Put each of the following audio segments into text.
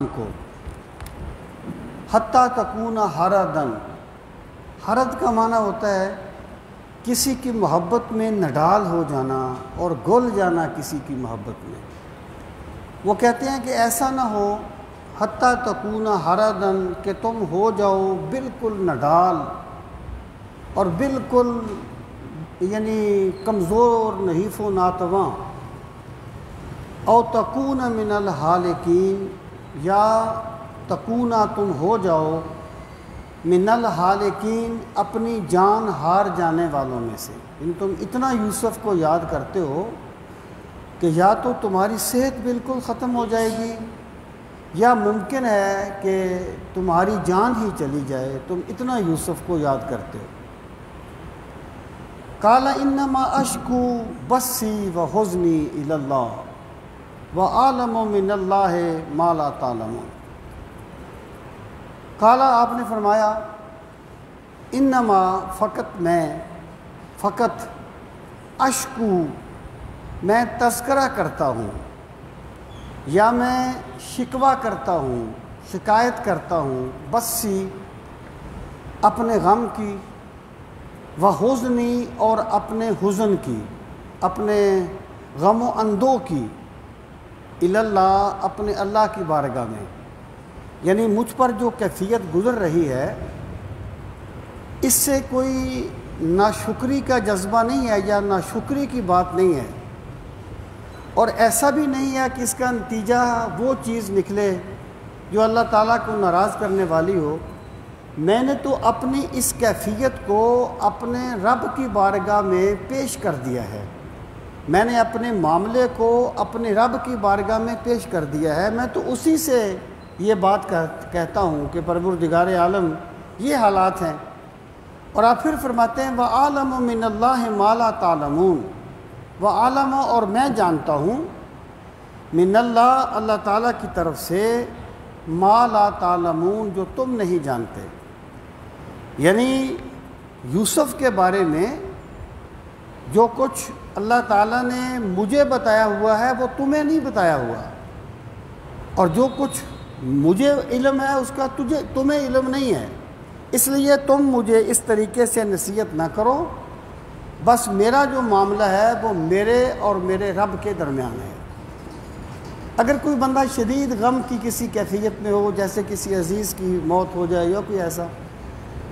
کو حتیٰ تکون حردن، حرد کا معنی ہوتا ہے کسی کی محبت میں نڈال ہو جانا اور گل جانا کسی کی محبت میں۔ وہ کہتے ہیں کہ ایسا نہ ہو حتیٰ تکون حردن کہ تم ہو جاؤ بالکل نڈال اور بالکل یعنی کمزور نحیف و ناتواں، او تکون من الحالکین یا تکونا تم ہو جاؤ من الحالکین اپنی جان ہار جانے والوں میں سے۔ یعنی تم اتنا یوسف کو یاد کرتے ہو کہ یا تو تمہاری صحت بالکل ختم ہو جائے گی یا ممکن ہے کہ تمہاری جان ہی چلی جائے، تم اتنا یوسف کو یاد کرتے ہو۔ قال انما اشکو بثی و حزنی الی اللہ وَأَعْلَمُ مِنَ اللَّهِ مَا لَا تَعْلَمُونَ۔ قالا آپ نے فرمایا انما فقط اشکو میں تذکرہ کرتا ہوں یا میں شکوہ کرتا ہوں، شکایت کرتا ہوں، بثی اپنے غم کی، وحزنی اور اپنے حزن کی، اپنے غم و اندو کی، اللہ اپنے اللہ کی بارگاہ میں۔ یعنی مجھ پر جو کیفیت گزر رہی ہے اس سے کوئی ناشکری کا جذبہ نہیں ہے یا ناشکری کی بات نہیں ہے، اور ایسا بھی نہیں ہے کہ اس کا نتیجہ وہ چیز نکلے جو اللہ تعالیٰ کو ناراض کرنے والی ہو۔ میں نے تو اپنی اس کیفیت کو اپنے رب کی بارگاہ میں پیش کر دیا ہے، میں نے اپنے معاملے کو اپنے رب کی بارگاہ میں پیش کر دیا ہے، میں تو اسی سے یہ بات کہتا ہوں کہ پروردگار عالم یہ حالات ہیں۔ اور آپ پھر فرماتے ہیں وَعَالَمُ مِنَ اللَّهِ مَا لَا تَعْلَمُونَ، وَعَالَمُ اور میں جانتا ہوں من اللہ اللہ تعالیٰ کی طرف سے مَا لَا تَعْلَمُونَ جو تم نہیں جانتے۔ یعنی یوسف کے بارے میں جو کچھ اللہ تعالیٰ نے مجھے بتایا ہوا ہے وہ تمہیں نہیں بتایا ہوا، اور جو کچھ مجھے علم ہے اس کا تمہیں علم نہیں ہے، اس لیے تم مجھے اس طریقے سے نصیحت نہ کرو، بس میرا جو معاملہ ہے وہ میرے اور میرے رب کے درمیان ہے۔ اگر کوئی بندہ شدید غم کی کسی کیفیت میں ہو، جیسے کسی عزیز کی موت ہو جائے یا کوئی ایسا،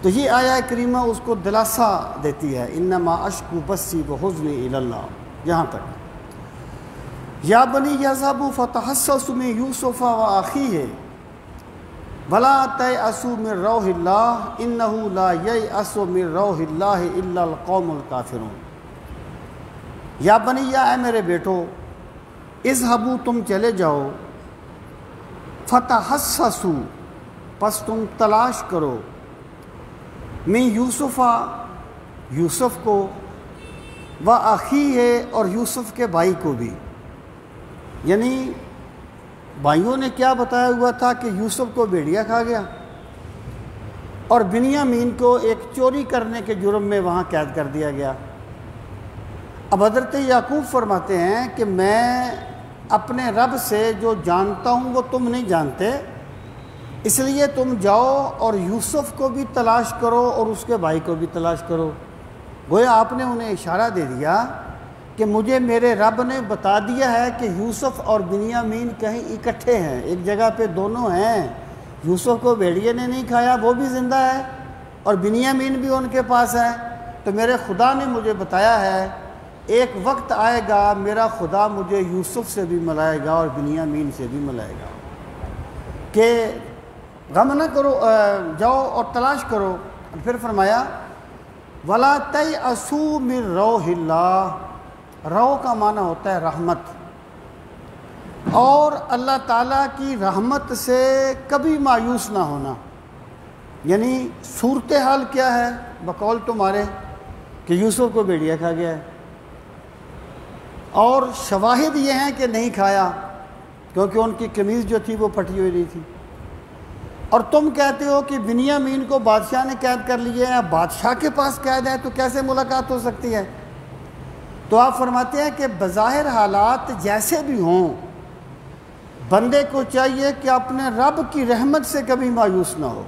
تو یہ آیہ کریمہ اس کو دلاسا دیتی ہے، انما اشکو بثی وحزنی الی اللہ، یہاں تک۔ یا بنی یذهبوا فتحسسوا من یوسف واخیہ ولا تیأسوا من روح اللہ انہ لا ییأس من روح اللہ الا القوم الکافرون۔ یا بنی یا اے میرے بیٹو، اذهبوا تم چلے جاؤ، فتحسسوا پس تم تلاش کرو، من یوسف یوسف کو، و اخیہ اور یوسف کے بھائی کو بھی۔ یعنی بھائیوں نے کیا بتایا ہوا تھا کہ یوسف کو بھیڑیا کھا گیا اور بنیامین کو ایک چوری کرنے کے جرم میں وہاں قید کر دیا گیا۔ اب حضرت یعقوب فرماتے ہیں کہ میں اپنے رب سے جو جانتا ہوں وہ تم نہیں جانتے، اس لیے تم جاؤ اور یوسف کو بھی تلاش کرو اور اس کے بھائی کو بھی تلاش کرو۔ گویا آپ نے انہیں اشارہ دے دیا کہ مجھے میرے رب نے بتا دیا ہے کہ یوسف اور بنیامین کہیں اکٹھے ہیں، ایک جگہ پہ دونوں ہیں۔ یوسف کو بھیڑیے نے نہیں کھایا، وہ بھی زندہ ہے، اور بنیامین بھی ان کے پاس ہے۔ تو میرے خدا نے مجھے بتایا ہے ایک وقت آئے گا میرا خدا مجھے یوسف سے بھی ملائے گا اور بنیامین سے بھی ملائے گا، کہ غم نہ کرو، جاؤ اور تلاش کرو۔ پھر فرمایا وَلَا تَيْأَسُوا مِن روح اللہ، رو کا معنی ہوتا ہے رحمت، اور اللہ تعالیٰ کی رحمت سے کبھی مایوس نہ ہونا۔ یعنی صورتحال کیا ہے بقول تمہارے کہ یوسف کو بھیڑیا کھا گیا ہے، اور شواہد یہ ہیں کہ نہیں کھایا کیونکہ ان کی قمیض جو تھی وہ پھٹی ہوئی نہیں تھی، اور تم کہتے ہو کہ بنیامین کو بادشاہ نے قید کر لیا ہے، بادشاہ کے پاس قید ہے تو کیسے ملاقات ہو سکتی ہے؟ تو آپ فرماتے ہیں کہ بظاہر حالات جیسے بھی ہوں بندے کو چاہیے کہ اپنے رب کی رحمت سے کبھی مایوس نہ ہو،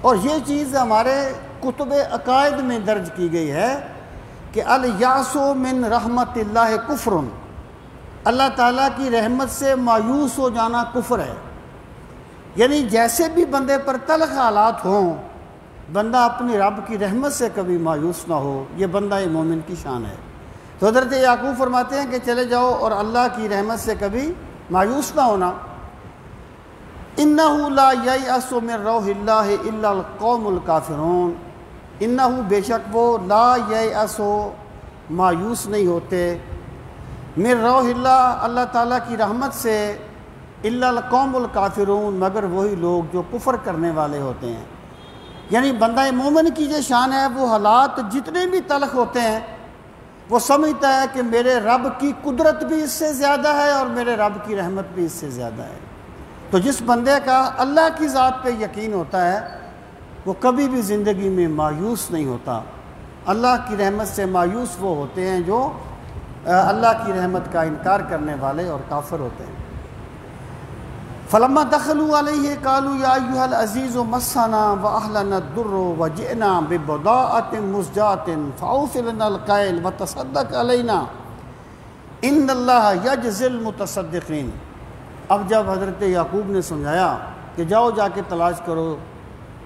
اور یہ چیز ہمارے کتب عقائد میں درج کی گئی ہے کہ الیاس من رحمت اللہ کفر، اللہ تعالیٰ کی رحمت سے مایوس ہو جانا کفر ہے۔ یعنی جیسے بھی بندے پر تلخ حالات ہوں، بندہ اپنی رب کی رحمت سے کبھی مایوس نہ ہو، یہ بندہ مومن کی شان ہے۔ تو حضرت یعقوب فرماتے ہیں کہ چلے جاؤ اور اللہ کی رحمت سے کبھی مایوس نہ ہونا۔ اِنَّهُ لَا يَيْأَسُ مِن رَوْحِ اللَّهِ إِلَّا الْقَوْمُ الْكَافِرُونَ، اِنَّهُ بے شک وہ لا یَیْأَسُ مایوس نہیں ہوتے، من روح اللہ اللہ تعالیٰ کی رحمت سے، الا القوم الکافرون مگر وہی لوگ جو کفر کرنے والے ہوتے ہیں۔ یعنی بندہ مومن کی جو شان ہے، وہ حالات جتنے بھی تلخ ہوتے ہیں وہ سمجھتا ہے کہ میرے رب کی قدرت بھی اس سے زیادہ ہے اور میرے رب کی رحمت بھی اس سے زیادہ ہے۔ تو جس بندے کا اللہ کی ذات پہ یقین ہوتا ہے وہ کبھی بھی زندگی میں مایوس نہیں ہوتا۔ اللہ کی رحمت سے مایوس وہ ہوتے ہیں جو اللہ کی رحمت کا انکار کرنے والے اور کافر ہوتے ہیں۔ فلما دخلوا علیہ قالوا یا ایھا العزیز مسنا واہلنا الضر وجئنا ببضاعۃ مزجاۃ فاوف لنا الکیل وتصدق علینا ان اللہ یجزی المتصدقین۔ اب جب حضرت یعقوب نے سمجھایا کہ جاؤ جا کے تلاش کرو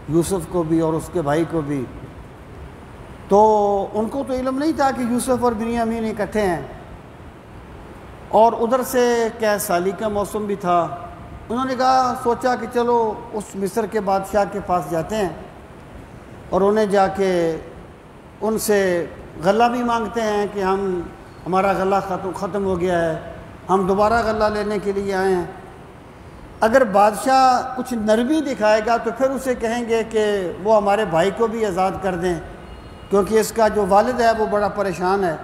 یوسف کو بھی اور اس کے بھائی کو بھی، تو ان کو تو علم نہیں تھا کہ یوسف اور بنیامین اکٹھے ہیں، اور ادھر سے قحط سالی کا موسم بھی تھا۔ انہوں نے کہا سوچا کہ چلو اس مصر کے بادشاہ کے پاس جاتے ہیں اور انہیں جا کے ان سے غلہ بھی مانگتے ہیں کہ ہمارا غلہ ختم ہو گیا ہے، ہم دوبارہ غلہ لینے کے لیے آئے ہیں۔ اگر بادشاہ کچھ نرمی دکھائے گا تو پھر اسے کہیں گے کہ وہ ہمارے بھائی کو بھی آزاد کر دیں کیونکہ اس کا جو والد ہے وہ بڑا پریشان ہے۔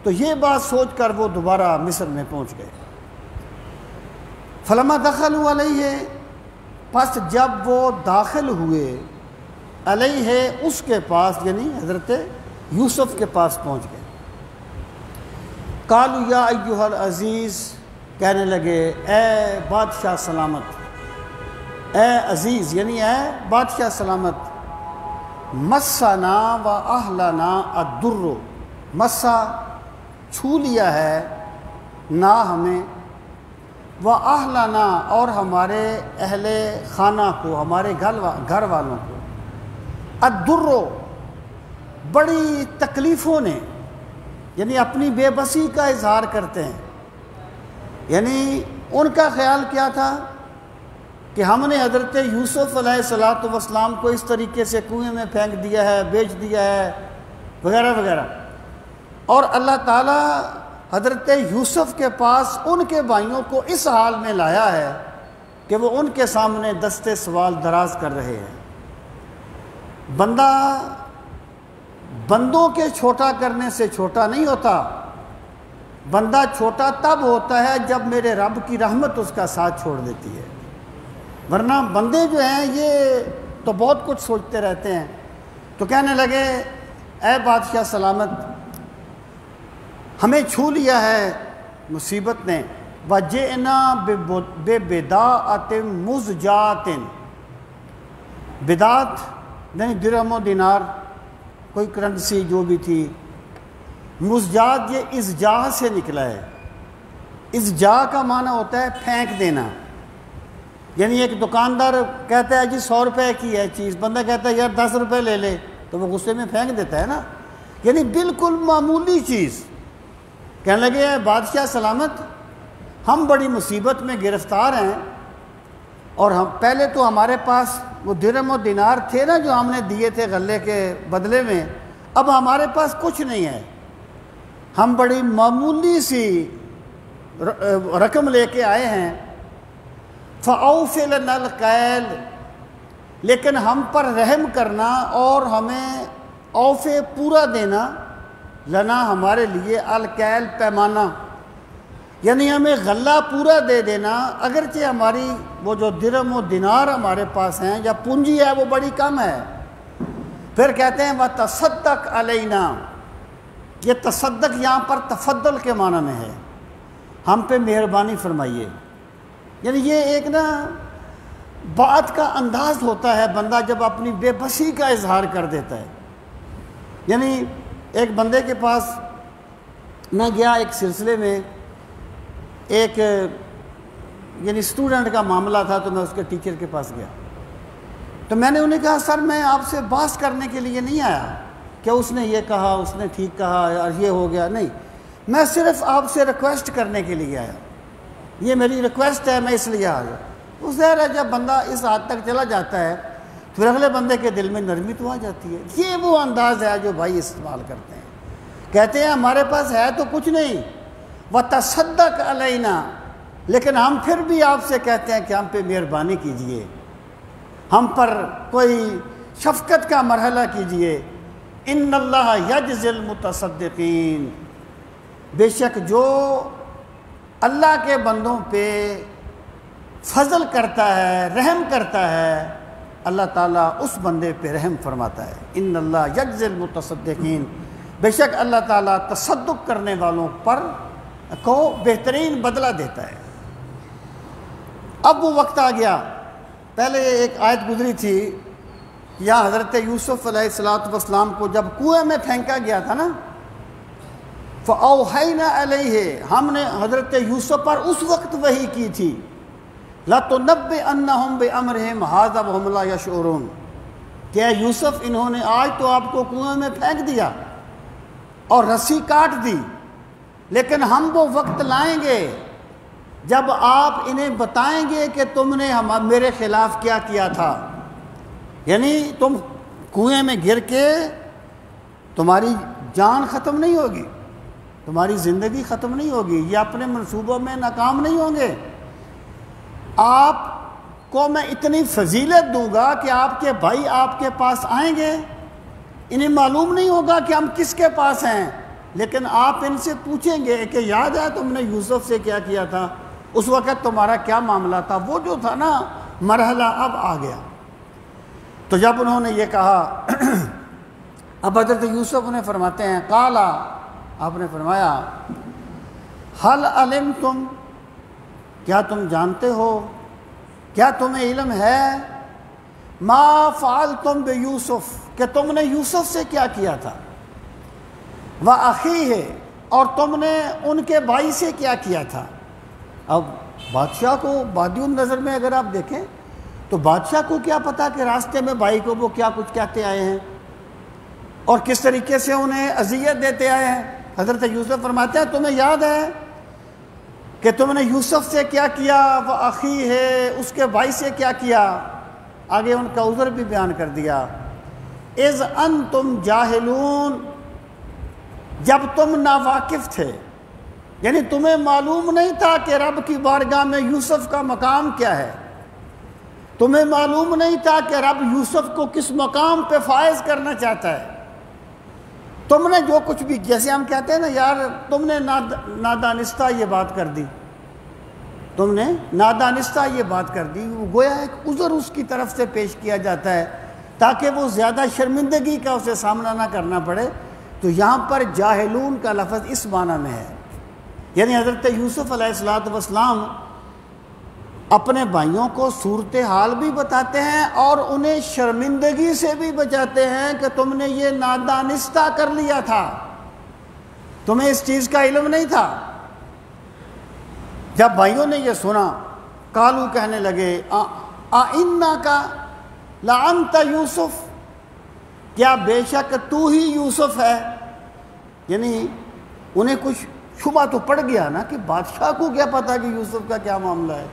تو یہ بات سوچ کر وہ دوبارہ مصر میں پہنچ گئے۔ فلما دخلوا علیہ، پس جب وہ داخل ہوئے علیہ اس کے پاس، یعنی حضرت یوسف کے پاس پہنچ گئے۔ قالوا یا ایھا العزیز، کہنے لگے اے بادشاہ سلامت، اے عزیز یعنی اے بادشاہ سلامت، مسنا و اہلنا الضر، مسا چھو لیا ہے نہ ہمیں، و اہلنا اور ہمارے اہل خانہ کو، ہمارے گھر والوں کو، الضر بڑی تکلیفوں نے، یعنی اپنی بے بسی کا اظہار کرتے ہیں۔ یعنی ان کا خیال کیا تھا کہ ہم نے حضرت یوسف علیہ السلام کو اس طریقے سے کنویں میں پھینک دیا ہے، بیچ دیا ہے وغیرہ وغیرہ، اور اللہ تعالیٰ حضرت یوسف کے پاس ان کے بھائیوں کو اس حال میں لایا ہے کہ وہ ان کے سامنے دستے سوال دراز کر رہے ہیں۔ بندہ بندوں کے چھوٹا کرنے سے چھوٹا نہیں ہوتا، بندہ چھوٹا تب ہوتا ہے جب میرے رب کی رحمت اس کا ساتھ چھوڑ دیتی ہے، ورنہ بندے جو ہیں یہ تو بہت کچھ سوچتے رہتے ہیں۔ تو کہنے لگے اے بادشاہ سلامت، ہمیں چھو لیا ہے مصیبت نے، وجئنا ببضاعۃ مزجاۃ، بدعت یعنی درہم و دینار، کوئی کرنسی جو بھی تھی، مزجات یہ ازجاع سے نکلا ہے۔ ازجاع کا معنی ہوتا ہے پھینک دینا، یعنی ایک دکاندار کہتا ہے جی 100 روپے کی ہے چیز، بندہ کہتا ہے یار 10 روپے لے لے، تو وہ غصے میں پھینک دیتا ہے نا، یعنی بالکل معمولی چیز۔ کہنے لگے بادشاہ سلامت، ہم بڑی مصیبت میں گرفتار ہیں، اور ہم پہلے تو ہمارے پاس وہ درہم و دینار تھے نا جو ہم نے دیے تھے غلے کے بدلے میں، اب ہمارے پاس کچھ نہیں ہے، ہم بڑی معمولی سی رقم لے کے آئے ہیں۔ فَأَوْفِ لَنَا الْكَيْلَ، لیکن ہم پر رحم کرنا اور ہمیں اوفے پورا دینا، لنا ہمارے لیے، الکیل پیمانہ، یعنی ہمیں غلہ پورا دے دینا، اگرچہ ہماری وہ جو درہم و دینار ہمارے پاس ہیں یا پونجی ہے وہ بڑی کم ہے۔ پھر کہتے ہیں وَتَصَدَّقْ عَلَيْنَا، یہ تصدق یہاں پر تفضل کے معنی میں ہے، ہم پہ مہربانی فرمائیے، یعنی یہ ایک نا بات کا انداز ہوتا ہے بندہ جب اپنی بے بسی کا اظہار کر دیتا ہے. یعنی ایک بندے کے پاس میں گیا ایک سلسلے میں، ایک یعنی اسٹوڈنٹ کا معاملہ تھا، تو میں اس کے ٹیچر کے پاس گیا. تو میں نے انہیں کہا سر میں آپ سے بحث کرنے کے لیے نہیں آیا کہ اس نے یہ کہا، اس نے ٹھیک کہا اور یہ ہو گیا، نہیں، میں صرف آپ سے ریکویسٹ کرنے کے لیے آیا، یہ میری ریکویسٹ ہے، میں اس لیے آیا. وہ ظاہر ہے جب بندہ اس حد تک چلا جاتا ہے پھر اگلے بندے کے دل میں نرمی تو آ جاتی ہے. یہ وہ انداز ہے جو بھائی استعمال کرتے ہیں. کہتے ہیں ہمارے پاس ہے تو کچھ نہیں، وَتَصَدَّقْ عَلَيْنَا، لیکن ہم پھر بھی آپ سے کہتے ہیں کہ ہم پہ مہربانی کیجئے، ہم پر کوئی شفقت کا مرحلہ کیجئے. ان اللہ یجزی المتصدقین، بے شک جو اللہ کے بندوں پہ فضل کرتا ہے، رحم کرتا ہے، اللہ تعالیٰ اس بندے پہ رحم فرماتا ہے. ان اللہ یجزی المتصدقین، بے شک اللہ تعالیٰ تصدق کرنے والوں پر کو بہترین بدلہ دیتا ہے. اب وہ وقت آ گیا، پہلے ایک آیت گزری تھی یا حضرت یوسف علیہ السلام کو جب کنویں میں پھینکا گیا تھا نا، فَأَوْحَيْنَا عَلَيْهِ، ہم نے حضرت یوسف پر اس وقت وحی کی تھی، لَتُنَبِّئَنَّهُمْ بِأَمْرِهِمْ هَذَا وَهُمْ لَا يَشْعُرُونَ، کہ اے یوسف انہوں نے آج تو آپ کو کنویں میں پھینک دیا اور رسی کاٹ دی، لیکن ہم وہ وقت لائیں گے جب آپ انہیں بتائیں گے کہ تم نے میرے خلاف کیا کیا تھا. یعنی تم کنویں میں گر کے تمہاری جان ختم نہیں ہوگی، تمہاری زندگی ختم نہیں ہوگی، یہ اپنے منصوبوں میں ناکام نہیں ہوں گے. آپ کو میں اتنی فضیلت دوں گا کہ آپ کے بھائی آپ کے پاس آئیں گے، انہیں معلوم نہیں ہوگا کہ ہم کس کے پاس ہیں، لیکن آپ ان سے پوچھیں گے کہ یاد ہے تم نے یوسف سے کیا کیا تھا، اس وقت تمہارا کیا معاملہ تھا. وہ جو تھا نا مرحلہ اب آ گیا. تو جب انہوں نے یہ کہا اب حضرت یوسف نے فرماتے ہیں قالا، آپ نے فرمایا حل علمتم، کیا تم جانتے ہو، کیا تمہیں علم ہے، ما فعلتم بیوسف، کہ تم نے یوسف سے کیا کیا تھا، وَأَخِيهِ، اور تم نے ان کے بھائی سے کیا کیا تھا. اب بادشاہ کو بادی النظر میں اگر آپ دیکھیں تو بادشاہ کو کیا پتا کہ راستے میں بھائی کو وہ کیا کچھ کہتے آئے ہیں اور کس طریقے سے انہیں اذیت دیتے آئے ہیں. حضرت یوسف فرماتے ہیں تمہیں یاد ہے کہ تم نے یوسف سے کیا کیا، وَأَخِيهِ، اس کے بھائی سے کیا کیا. آگے ان کا عذر بھی بیان کر دیا، اذ انتم جاہلون، جب تم ناواقف تھے، یعنی تمہیں معلوم نہیں تھا کہ رب کی بارگاہ میں یوسف کا مقام کیا ہے، تمہیں معلوم نہیں تھا کہ رب یوسف کو کس مقام پہ فائز کرنا چاہتا ہے. تم نے جو کچھ بھی، جیسے ہم کہتے ہیں نا یار تم نے نادانستہ یہ بات کر دی، تم نے نادانستہ یہ بات کر دی، وہ گویا ایک عذر اس کی طرف سے پیش کیا جاتا ہے تاکہ وہ زیادہ شرمندگی کا اسے سامنا نہ کرنا پڑے. تو یہاں پر جاہلون کا لفظ اس معنی میں ہے، یعنی حضرت یوسف علیہ السلام اپنے بھائیوں کو صورتحال بھی بتاتے ہیں اور انہیں شرمندگی سے بھی بچاتے ہیں کہ تم نے یہ نادانستہ کر لیا تھا، تمہیں اس چیز کا علم نہیں تھا. جب بھائیوں نے یہ سنا قالو، کہنے لگے اِنَّکَ لَأَنْتَ یوسف، کیا بے شک تو ہی یوسف ہے. یعنی انہیں کچھ شبہ تو پڑ گیا نا کہ بادشاہ کو کیا پتا کہ یوسف کا کیا معاملہ ہے،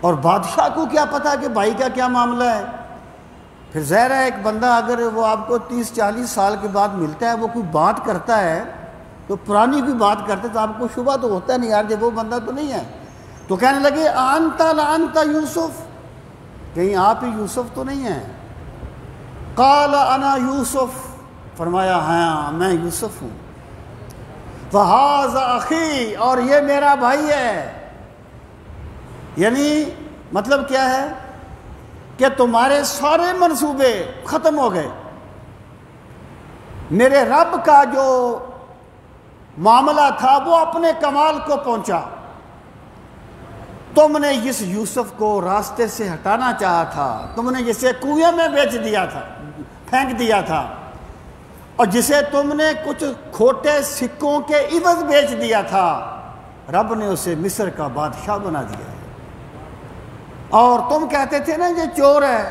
اور بادشاہ کو کیا پتا کہ بھائی کا کیا معاملہ ہے. پھر ظاہر ہے ایک بندہ اگر وہ آپ کو 30-40 سال کے بعد ملتا ہے، وہ کوئی بات کرتا ہے تو پرانی کوئی بات کرتا ہے تو آپ کو شبہ تو ہوتا ہے نہیں یار جب وہ بندہ تو نہیں ہے. تو کہنے لگے انت لانت یوسف، کہیں آپ ہی یوسف تو نہیں ہیں. قال انا یوسف، فرمایا ہاں میں یوسف ہوں. فہذا اخی، اور یہ میرا بھائی ہے. یعنی مطلب کیا ہے کہ تمہارے سارے منصوبے ختم ہو گئے، میرے رب کا جو معاملہ تھا وہ اپنے کمال کو پہنچا. تم نے اس یوسف کو راستے سے ہٹانا چاہا تھا، تم نے جسے کنویں میں بیچ دیا تھا، پھینک دیا تھا، اور جسے تم نے کچھ کھوٹے سکوں کے عوض بیچ دیا تھا، رب نے اسے مصر کا بادشاہ بنا دیا ہے۔ اور تم کہتے تھے نا یہ چور ہے،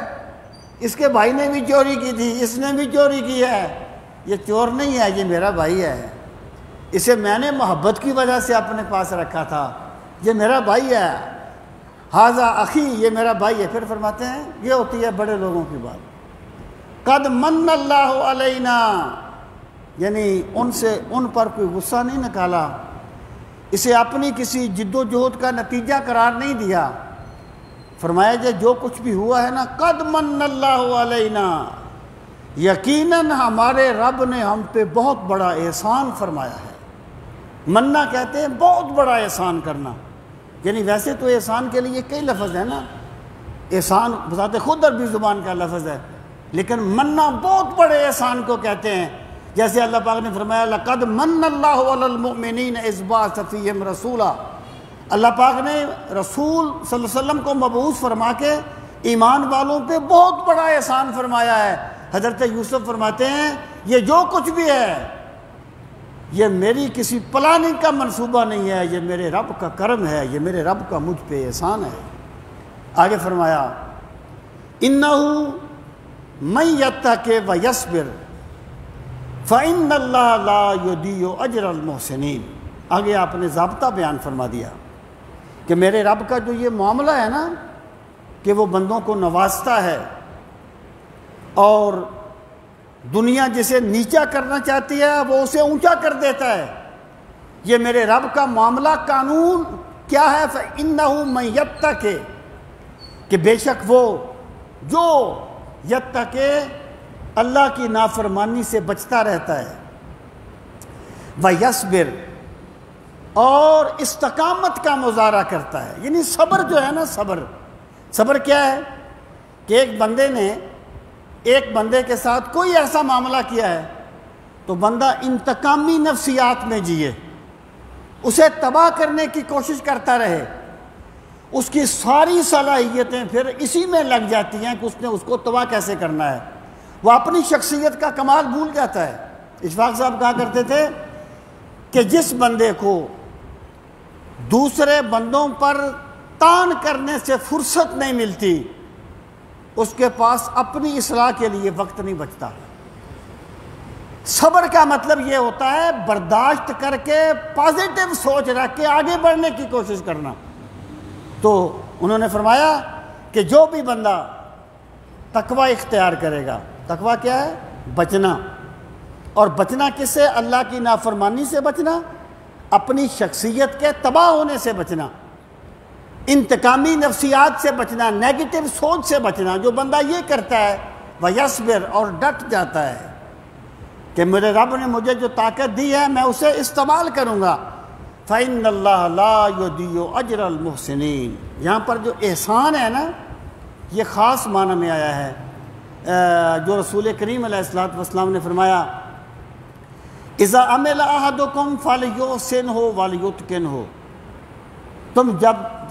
اس کے بھائی نے بھی چوری کی تھی، اس نے بھی چوری کی ہے، یہ چور نہیں ہے، یہ میرا بھائی ہے، اسے میں نے محبت کی وجہ سے اپنے پاس رکھا تھا، یہ میرا بھائی ہے، ھذا اخی، یہ میرا بھائی ہے۔ پھر فرماتے ہیں یہ ہوتی ہے بڑے لوگوں کی بات، قد من اللہ علینا، یعنی ان پر کوئی غصہ نہیں نکالا، اسے اپنی کسی جد و جہد کا نتیجہ قرار نہیں دیا، فرمایا جو کچھ بھی ہوا ہے نا، قد من اللہ علینا، یقیناً ہمارے رب نے ہم پہ بہت بڑا احسان فرمایا ہے۔ مننا کہتے ہیں بہت بڑا احسان کرنا، یعنی ویسے تو احسان کے لیے کئی لفظ ہیں نا، احسان بذات خود عربی زبان کا لفظ ہے، لیکن مننا بہت بڑے احسان کو کہتے ہیں، جیسے اللہ پاک نے فرمایا لقد من اللہ علی المؤمنین اذ بعث فیہم رسولا، اللہ پاک نے رسول صلی اللہ علیہ وسلم کو مبعوث فرما کے ایمان والوں پہ بہت بڑا احسان فرمایا ہے۔ حضرت یوسف فرماتے ہیں یہ جو کچھ بھی ہے یہ میری کسی پلاننگ کا منصوبہ نہیں ہے، یہ میرے رب کا کرم ہے، یہ میرے رب کا مجھ پہ احسان ہے۔ آگے فرمایا اِنَّهُ مَن يَتَّقِ وَيَصْبِرْ فَإِنَّ اللَّهَ لَا يُضِيعُ أَجْرَ الْمُحْسِنِينَ۔ آگے آپ نے ضابطہ بیان فرما دیا کہ میرے رب کا جو یہ معاملہ ہے نا کہ وہ بندوں کو نوازتا ہے اور دنیا جسے نیچا کرنا چاہتی ہے وہ اسے اونچا کر دیتا ہے، یہ میرے رب کا معاملہ قانون کیا ہے؟ فَإِنَّهُ مَن يَتَّقِ، کہ بے شک وہ جو یتقِ اللہ کی نافرمانی سے بچتا رہتا ہے، وَيَصْبِرْ، اور استقامت کا مظاہرہ کرتا ہے، یعنی صبر جو ہے نا، صبر کیا ہے کہ ایک بندے نے ایک بندے کے ساتھ کوئی ایسا معاملہ کیا ہے تو بندہ انتقامی نفسیات میں جیے، اسے تباہ کرنے کی کوشش کرتا رہے، اس کی ساری صلاحیتیں پھر اسی میں لگ جاتی ہیں کہ اس نے اس کو تباہ کیسے کرنا ہے، وہ اپنی شخصیت کا کمال بھول جاتا ہے۔ اشفاق صاحب کہا کرتے تھے کہ جس بندے کو دوسرے بندوں پر تان کرنے سے فرصت نہیں ملتی اس کے پاس اپنی اصلاح کے لیے وقت نہیں بچتا۔ صبر کا مطلب یہ ہوتا ہے برداشت کر کے پازیٹیو سوچ رکھ کے آگے بڑھنے کی کوشش کرنا۔ تو انہوں نے فرمایا کہ جو بھی بندہ تقوی اختیار کرے گا، تقوی کیا ہے؟ بچنا، اور بچنا کس سے؟ اللہ کی نافرمانی سے بچنا، اپنی شخصیت کے تباہ ہونے سے بچنا، انتقامی نفسیات سے بچنا، نیگیٹو سوچ سے بچنا۔ جو بندہ یہ کرتا ہے وَيَصْبِرْ، اور ڈٹ جاتا ہے کہ میرے رب نے مجھے جو طاقت دی ہے میں اسے استعمال کروں گا، فَإِنَّ اللَّهَ لَا يُضِيعُ أَجْرَ الْمُحْسِنِينَ۔ یہاں پر جو احسان ہے نا یہ خاص معنی میں آیا ہے، جو رسول کریم علیہ السلام نے فرمایا اِذَا عَمِلَ أَحَدُكُمْ فَلْيُحْسِنْهُ وَلْيُتْقِنْهُ،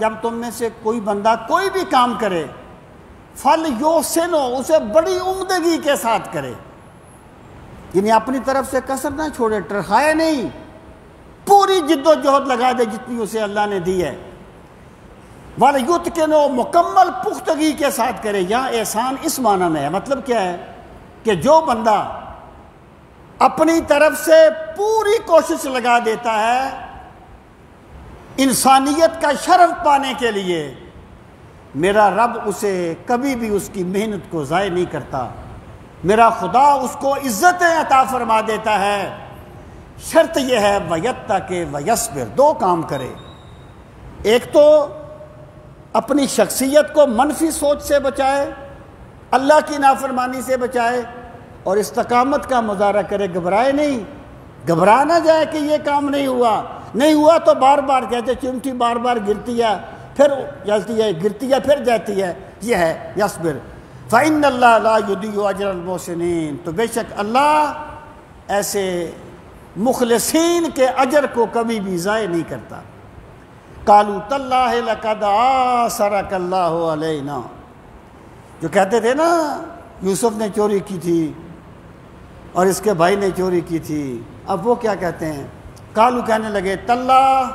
جب تم میں سے کوئی بندہ کوئی بھی کام کرے، فَلْيُحْسِنْهُ، اسے بڑی عمدگی کے ساتھ کرے، یعنی اپنی طرف سے کسر نہ چھوڑے، ٹرخائے نہیں، پوری جد و جہد لگا دے جتنی اسے اللہ نے دی ہے، وَلْيُتْقِنْهُ، مکمل پختگی کے ساتھ کرے۔ یہاں احسان اس معنی میں ہے، مطلب کیا ہے کہ جو بندہ اپنی طرف سے پوری کوشش لگا دیتا ہے انسانیت کا شرف پانے کے لیے، میرا رب اسے کبھی بھی اس کی محنت کو ضائع نہیں کرتا، میرا خدا اس کو عزتیں عطا فرما دیتا ہے۔ شرط یہ ہے وَيَتَّقِ وَيَصْبِرْ، دو کام کرے، ایک تو اپنی شخصیت کو منفی سوچ سے بچائے، اللہ کی نافرمانی سے بچائے، اور استقامت کا مظاہرہ کرے، گھبرائے نہیں، گھبرا نہ جائے کہ یہ کام نہیں ہوا تو بار بار کہتے چمٹی بار بار گرتی ہے پھر جلتی ہے، گرتی ہے پھر جاتی ہے، یہ ہے یصبر۔ فَإِنَّ اللَّهَ لَا يُضِيعُ أَجْرَ الْمُحْسِنِينَ، تو بے شک اللہ ایسے مخلصین کے اجر کو کبھی بھی ضائع نہیں کرتا۔ قالوا تاللہ لقد آثرک اللہ علینا، جو کہتے تھے نا یوسف نے چوری کی تھی اور اس کے بھائی نے چوری کی تھی، اب وہ کیا کہتے ہیں؟ قالوا کہنے لگے تاللہ،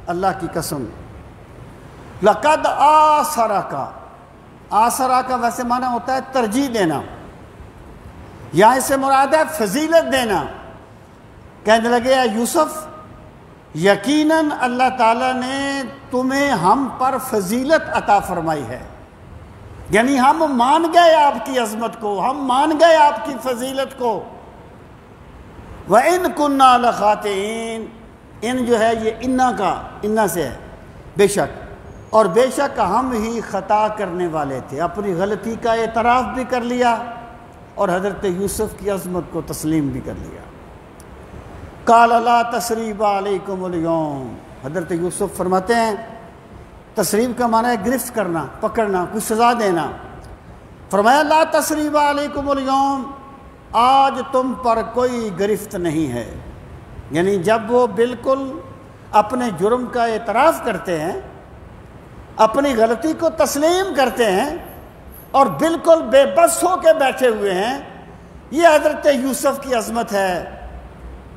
اللہ کی قسم، لقد آثرک، آثرک کا ویسے معنی ہوتا ہے ترجیح دینا، یہاں اس سے مراد ہے فضیلت دینا۔ کہنے لگے اے یوسف، یقیناً اللہ تعالیٰ نے تمہیں ہم پر فضیلت عطا فرمائی ہے، یعنی ہم مان گئے آپ کی عظمت کو، ہم مان گئے آپ کی فضیلت کو۔ وَإِن كُنَّا لَخَاطِئِينَ، ان جو ہے یہ انا سے ہے، بے شک، اور بے شک ہم ہی خطا کرنے والے تھے، اپنی غلطی کا اعتراف بھی کر لیا اور حضرت یوسف کی عظمت کو تسلیم بھی کر لیا۔ قال لا تثریب علیکم اليوم، حضرت یوسف فرماتے ہیں تثریب کا معنی ہے گرفت کرنا، پکڑنا، کوئی سزا دینا۔ فرمایا لا تثریب علیکم اليوم، آج تم پر کوئی گرفت نہیں ہے، یعنی جب وہ بالکل اپنے جرم کا اعتراف کرتے ہیں، اپنی غلطی کو تسلیم کرتے ہیں اور بالکل بے بس ہو کے بیٹھے ہوئے ہیں، یہ حضرت یوسف کی عظمت ہے۔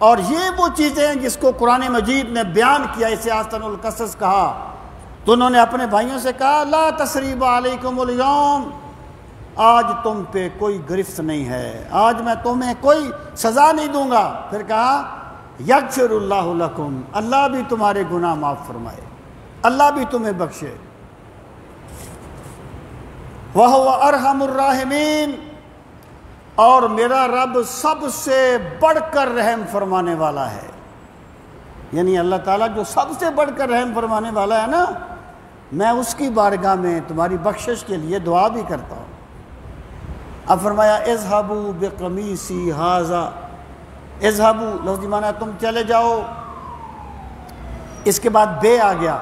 اور یہ وہ چیزیں ہیں جس کو قرآن مجید نے بیان کیا، اسے احسن القصص کہا، تو انہوں نے اپنے بھائیوں سے کہا لا تثریب علیکم اليوم، آج تم پہ کوئی گرفت نہیں ہے، آج میں تمہیں کوئی سزا نہیں دوں گا۔ پھر کہا یغفر اللہ لکم، اللہ بھی تمہارے گناہ معاف فرمائے، اللہ بھی تمہیں بخشے۔ وَهُوَ أَرْحَمُ الرَّاحِمِينَ، اور میرا رب سب سے بڑھ کر رحم فرمانے والا ہے، یعنی اللہ تعالیٰ جو سب سے بڑھ کر رحم فرمانے والا ہے نا، میں اس کی بارگاہ میں تمہاری بخشش کے لیے دعا بھی کرتا ہوں۔ اب فرمایا اذهبوا بقمیصی ھذا، اذهبوا لفظی معنی تم چلے جاؤ، اس کے بعد بے آ گیا،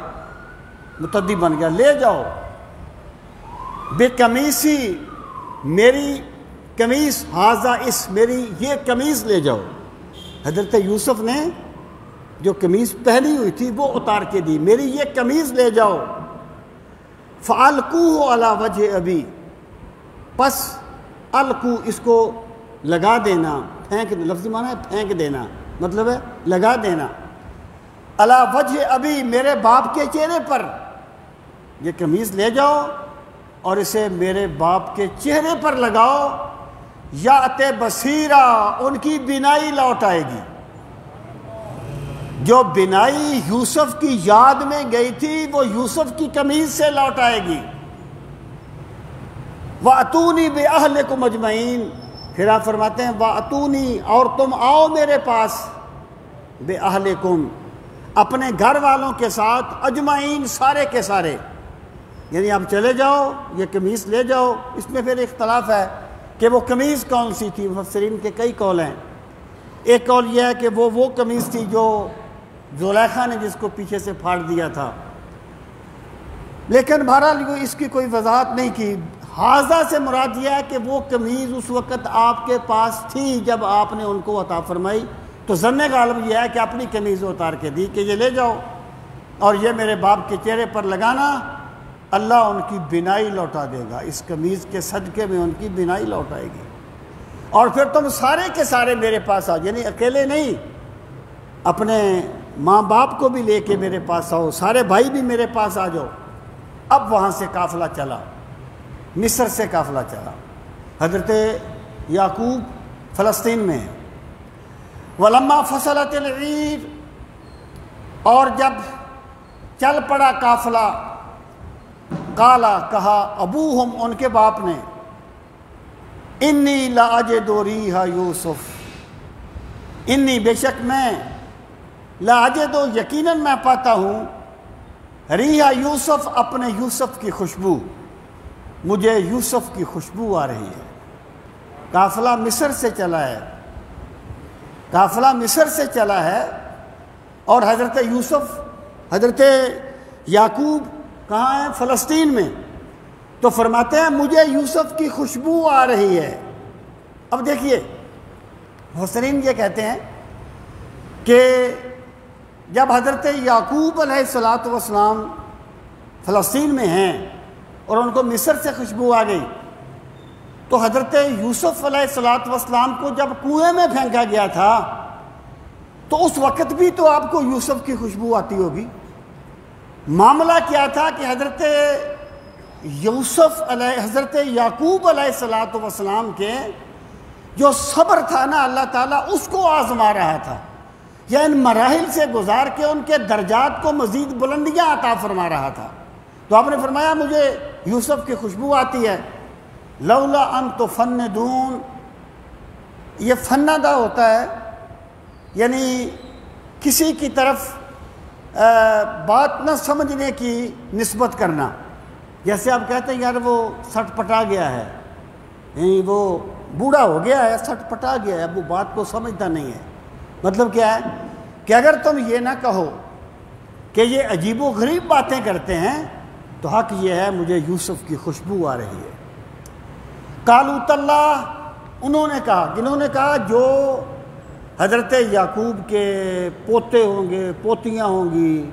متعدی بن گیا، لے جاؤ، بقمیصی، میری قمیص، ھذا اس، میری یہ قمیص لے جاؤ۔ حضرت یوسف نے جو قمیص پہنی ہوئی تھی وہ اتار کے دی، میری یہ قمیص لے جاؤ۔ فَأَلْقُوهُ عَلَى وَجْهِ أَبِي، پس القو اس کو لگا دینا، پھینک، لفظی معنی ہے پھینک دینا، مطلب ہے لگا دینا، علی وجہ ابی، میرے باپ کے چہرے پر، یہ قمیص لے جاؤ اور اسے میرے باپ کے چہرے پر لگاؤ، یأت بصیرا، ان کی بینائی لوٹ آئے گی، جو بینائی یوسف کی یاد میں گئی تھی وہ یوسف کی قمیص سے لوٹ آئے گی۔ وَأْتُونِي بِأَهْلِكُمْ أَجْمَعِينَ، پھر آپ فرماتے ہیں وَأْتُونِي، اور تم آؤ میرے پاس، بِأَهْلِكُمْ، اپنے گھر والوں کے ساتھ، اجمعین، سارے کے سارے، یعنی آپ چلے جاؤ، یہ قمیص لے جاؤ۔ اس میں پھر اختلاف ہے کہ وہ قمیص کون سی تھی، مفسرین کے کئی قول ہیں۔ ایک قول یہ ہے کہ وہ قمیص تھی جو زلیخا نے جس کو پیچھے سے پھاڑ دیا تھا، لیکن بہرحال اس کی کوئی وضاحت نہیں کی۔ ھذا سے مراد یہ ہے کہ وہ قمیض اس وقت آپ کے پاس تھی جب آپ نے ان کو عطا فرمائی، تو ظن غالب یہ ہے کہ اپنی قمیض اتار کے دی کہ یہ لے جاؤ اور یہ میرے باپ کے چہرے پر لگانا، اللہ ان کی بینائی لوٹا دے گا، اس قمیض کے صدقے میں ان کی بینائی لوٹ آئے گی، اور پھر تم سارے کے سارے میرے پاس آؤ، یعنی اکیلے نہیں، اپنے ماں باپ کو بھی لے کے میرے پاس آؤ، سارے بھائی بھی میرے پاس آ جاؤ۔ اب وہاں سے قافلہ چلا، مصر سے قافلہ چلا، حضرت یعقوب فلسطین میں ہیں۔ وَلَمَّا فَصَلَتِ الْعِیرُ، اور جب چل پڑا قافلہ، قالا، کہا، ابوہم، ان کے باپ نے، انی لَأَجِدُ رِیحَ یوسف، انی، بے شک میں، لَأَجِدُ، یقیناً میں پاتا ہوں، ریحَ یوسف، اپنے یوسف کی خوشبو، مجھے یوسف کی خوشبو آ رہی ہے۔ قافلہ مصر سے چلا ہے، قافلہ مصر سے چلا ہے، اور حضرت یوسف، حضرت یعقوب کہاں ہیں؟ فلسطین میں، تو فرماتے ہیں مجھے یوسف کی خوشبو آ رہی ہے۔ اب دیکھیے، مفسرین یہ کہتے ہیں کہ جب حضرت یعقوب علیہ الصلاۃ والسلام فلسطین میں ہیں اور ان کو مصر سے خوشبو آ گئی، تو حضرت یوسف علیہ الصلاۃ والسلام کو جب کنویں میں پھینکا گیا تھا تو اس وقت بھی تو آپ کو یوسف کی خوشبو آتی ہوگی۔ معاملہ کیا تھا کہ حضرت یعقوب علیہ الصلاۃ والسلام کے جو صبر تھا نا، اللہ تعالیٰ اس کو آزما رہا تھا، یا ان مراحل سے گزار کے ان کے درجات کو مزید بلندیاں عطا فرما رہا تھا۔ تو آپ نے فرمایا مجھے یوسف کی خوشبو آتی ہے۔ لولا ان تفندون، یہ فندہ ہوتا ہے یعنی کسی کی طرف بات نہ سمجھنے کی نسبت کرنا، جیسے آپ کہتے ہیں یار وہ سٹ پٹا گیا ہے، یعنی وہ بوڑھا ہو گیا ہے، سٹ پٹا گیا ہے، وہ بات کو سمجھتا نہیں ہے۔ مطلب کیا ہے کہ اگر تم یہ نہ کہو کہ یہ عجیب و غریب باتیں کرتے ہیں تو حق یہ ہے مجھے یوسف کی خوشبو آ رہی ہے۔ قالوا تاللہ، انہوں نے کہا، جنہوں نے کہا جو حضرت یعقوب کے پوتے ہوں گے، پوتیاں ہوں گی،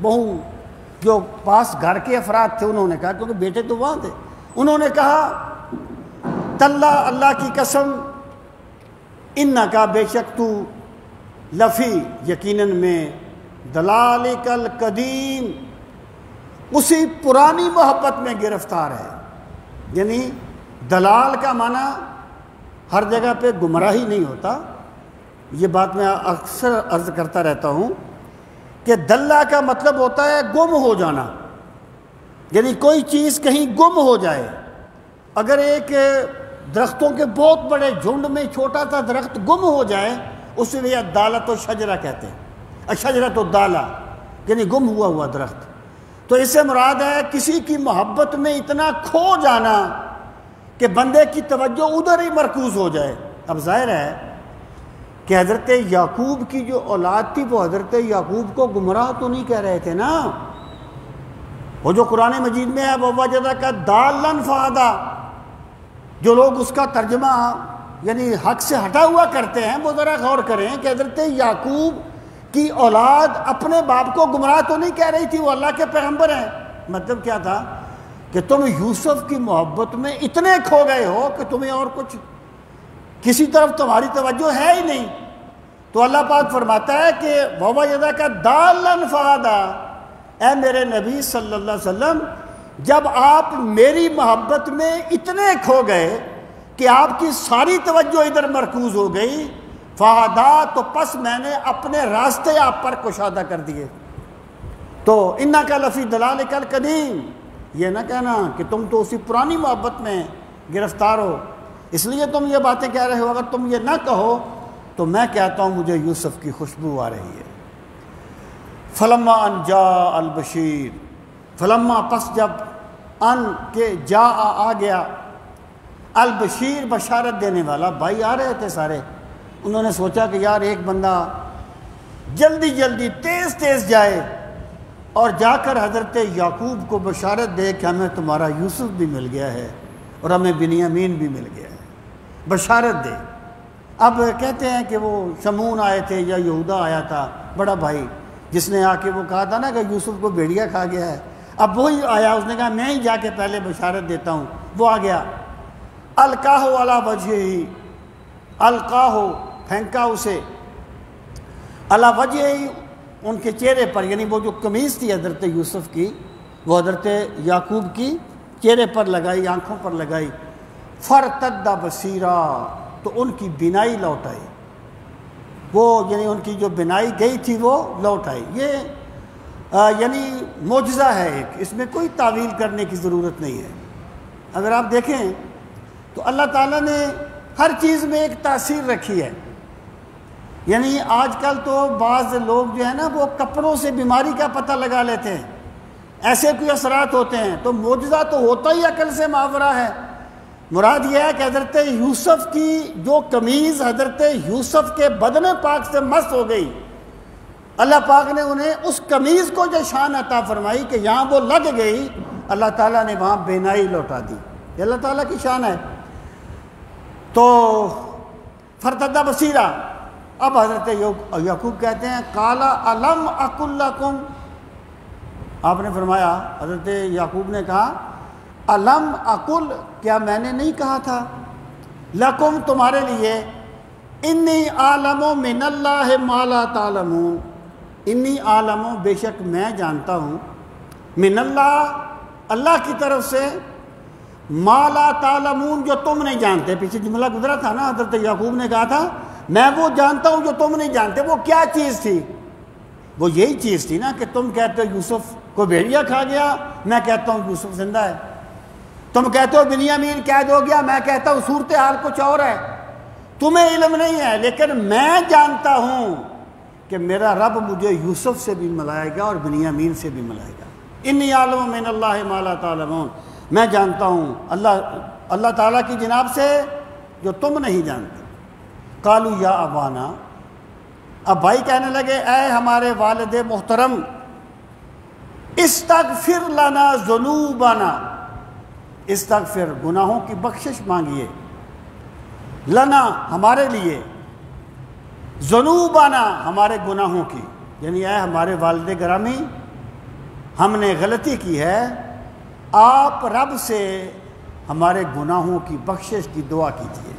بہو جو پاس گھر کے افراد تھے، انہوں نے کہا، کیونکہ بیٹے تو وہاں تھے، انہوں نے کہا تاللہ، اللہ کی قسم، انکا، بے شک تو، لفی، یقیناً میں، دلالک القدیم، اسی پرانی محبت میں گرفتار ہے۔ یعنی دلال کا معنی ہر جگہ پہ گمراہی نہیں ہوتا، یہ بات میں اکثر عرض کرتا رہتا ہوں کہ دلہ کا مطلب ہوتا ہے گم ہو جانا، یعنی کوئی چیز کہیں گم ہو جائے۔ اگر ایک درختوں کے بہت بڑے جھنڈ میں چھوٹا سا درخت گم ہو جائے، اسے بھی دالۃ و شجرہ کہتے ہیں، الشجرۃ الدالہ، یعنی گم ہوا درخت۔ تو اس سے مراد ہے کسی کی محبت میں اتنا کھو جانا کہ بندے کی توجہ ادھر ہی مرکوز ہو جائے۔ اب ظاہر ہے کہ حضرت یعقوب کی جو اولاد تھی وہ حضرت یعقوب کو گمراہ تو نہیں کہہ رہے تھے نا، وہ جو قرآن مجید میں ہے وَوَجَدَكَ ضَالًّا فَهَدَىٰ، جو لوگ اس کا ترجمہ یعنی حق سے ہٹا ہوا کرتے ہیں، وہ ذرا غور کریں کہ حضرت یعقوب کی اولاد اپنے باپ کو گمراہ تو نہیں کہہ رہی تھی، وہ اللہ کے پیغمبر ہیں۔ مطلب کیا تھا کہ تم یوسف کی محبت میں اتنے کھو گئے ہو کہ تمہیں اور کچھ کسی طرف تمہاری توجہ ہے ہی نہیں۔ تو اللہ پاک فرماتا ہے کہ وَوَجَدَكَ ضَالًّا فَهَدَىٰ، اے میرے نبی صلی اللہ علیہ وسلم، جب آپ میری محبت میں اتنے کھو گئے کہ آپ کی ساری توجہ ادھر مرکوز ہو گئی، فَهَدَىٰ، تو پس میں نے اپنے راستے آپ پر کشادہ کر دیے۔ تو اِنَّكَ لَفِي ضَلَالِكَ الْقَدِيمِ، یہ نہ کہنا کہ تم تو اسی پرانی محبت میں گرفتار ہو، اس لیے تم یہ باتیں کہہ رہے ہو۔ اگر تم یہ نہ کہو تو میں کہتا ہوں مجھے یوسف کی خوشبو آ رہی ہے۔ فلما ان جاء البشیر، فلما، پس جب، ان کے جاء، آ گیا، البشیر، بشارت دینے والا، بھائی آ رہے تھے سارے، انہوں نے سوچا کہ یار ایک بندہ جلدی جلدی تیز تیز جائے اور جا کر حضرت یعقوب کو بشارت دے کہ ہمیں تمہارا یوسف بھی مل گیا ہے اور ہمیں بنیامین بھی مل گیا ہے، بشارت دے۔ اب کہتے ہیں کہ وہ شمون آئے تھے یا یہودا آیا تھا بڑا بھائی، جس نے آ کے وہ کہا تھا نا کہ یوسف کو بھیڑیا کھا گیا ہے، اب وہی آیا، اس نے کہا میں ہی جا کے پہلے بشارت دیتا ہوں، وہ آ گیا۔ القاہ علی وجہہ، القاہ، پھینکا اسے، علی وجہہ، ان کے چہرے پر، یعنی وہ جو قمیض تھی حضرت یوسف کی وہ حضرت یعقوب کی چہرے پر لگائی، آنکھوں پر لگائی، فرتد بصیرا، تو ان کی بینائی لوٹ آئی، وہ یعنی ان کی جو بینائی گئی تھی وہ لوٹ آئی۔ یہ یعنی معجزہ ہے ایک، اس میں کوئی تعویل کرنے کی ضرورت نہیں ہے۔ اگر آپ دیکھیں تو اللہ تعالیٰ نے ہر چیز میں ایک تاثیر رکھی ہے، یعنی آج کل تو بعض لوگ جو ہے نا وہ کپڑوں سے بیماری کا پتہ لگا لیتے ہیں، ایسے کوئی اثرات ہوتے ہیں، تو معجزہ تو ہوتا ہی عقل سے ماورا ہے۔ مراد یہ ہے کہ حضرت یوسف کی جو قمیض حضرت یوسف کے بدن پاک سے مس ہو گئی، اللہ پاک نے انہیں اس قمیض کو جو شان عطا فرمائی کہ یہاں وہ لگ گئی، اللہ تعالیٰ نے وہاں بینائی لوٹا دی، یہ اللہ تعالیٰ کی شان ہے۔ تو فرتد بصیرا، اب حضرت یعقوب کہتے ہیں قال الم اقل لکم، آپ نے فرمایا، حضرت یعقوب نے کہا الم اقل، کیا میں نے نہیں کہا تھا، لکم تمہارے لیے، انی عالم من اللہ ما لا تعلمون، انی عالم بے شک میں جانتا ہوں، من اللہ اللہ کی طرف سے، ما لا تعلمون جو تم نہیں جانتے۔ پیچھے جملہ گزرا تھا نا، حضرت یعقوب نے کہا تھا میں وہ جانتا ہوں جو تم نہیں جانتے۔ وہ کیا چیز تھی؟ وہ یہی چیز تھی نا کہ تم کہتے ہو یوسف کو بھیڑیا کھا گیا، میں کہتا ہوں یوسف زندہ ہے۔ تم کہتے ہو بنیامین قید ہو گیا، میں کہتا ہوں صورتحال کچھ اور ہے۔ تمہیں علم نہیں ہے، لیکن میں جانتا ہوں کہ میرا رب مجھے یوسف سے بھی ملائے گا اور بنیامین سے بھی ملائے گا۔ انی عالم من اللہ ما لا تعلمون، میں جانتا ہوں اللہ تعالیٰ کی جناب سے جو تم نہیں جانتے۔ قالوا یا ابانا، اب بھائی کہنے لگے اے ہمارے والد محترم، استغفر لنا ذنوبنا، استغفر گناہوں کی بخشش مانگیے، لنا ہمارے لیے، ذنوبنا ہمارے گناہوں کی، یعنی اے ہمارے والد گرامی ہم نے غلطی کی ہے، آپ رب سے ہمارے گناہوں کی بخشش کی دعا کیجیے۔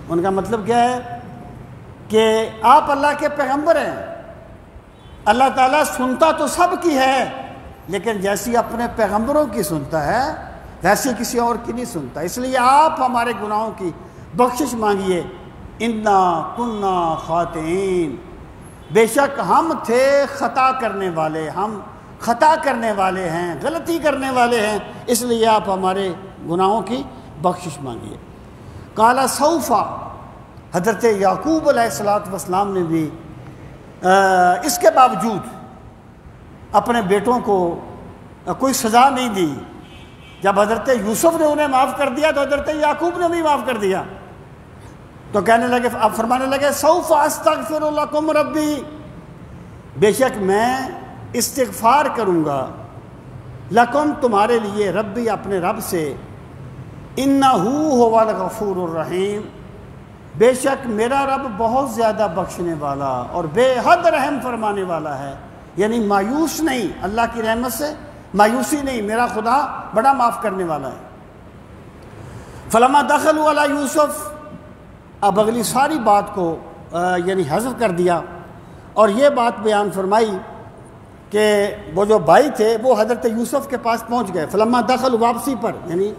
ان کا مطلب کیا ہے کہ آپ اللہ کے پیغمبر ہیں، اللہ تعالیٰ سنتا تو سب کی ہے، لیکن جیسی اپنے پیغمبروں کی سنتا ہے ویسی کسی اور کی نہیں سنتا، اس لیے آپ ہمارے گناہوں کی بخشش مانگیے۔ انا کنا خاطئین، بے شک ہم تھے خطا کرنے والے، ہم خطا کرنے والے ہیں، غلطی کرنے والے ہیں، اس لیے آپ ہمارے گناہوں کی بخشش مانگیے۔ قال سوف، حضرت یعقوب علیہ السلام نے بھی اس کے باوجود اپنے بیٹوں کو کوئی سزا نہیں دی۔ جب حضرت یوسف نے انہیں معاف کر دیا تو حضرت یعقوب نے بھی معاف کر دیا، تو کہنے لگے، اب فرمانے لگے سوف استغفر لکم ربی، بے شک میں استغفار کروں گا، لکم تمہارے لیے، ربی اپنے رب سے، انہ هو الغفور الرحیم، بے شک میرا رب بہت زیادہ بخشنے والا اور بے حد رحم فرمانے والا ہے، یعنی مایوس نہیں، اللہ کی رحمت سے مایوسی نہیں، میرا خدا بڑا معاف کرنے والا ہے۔ فلما دخلوا علی یوسف، اب اگلی ساری بات کو یعنی حذف کر دیا اور یہ بات بیان فرمائی کہ وہ جو بھائی تھے وہ حضرت یوسف کے پاس پہنچ گئے۔ فلما دخل، واپسی پر، یعنی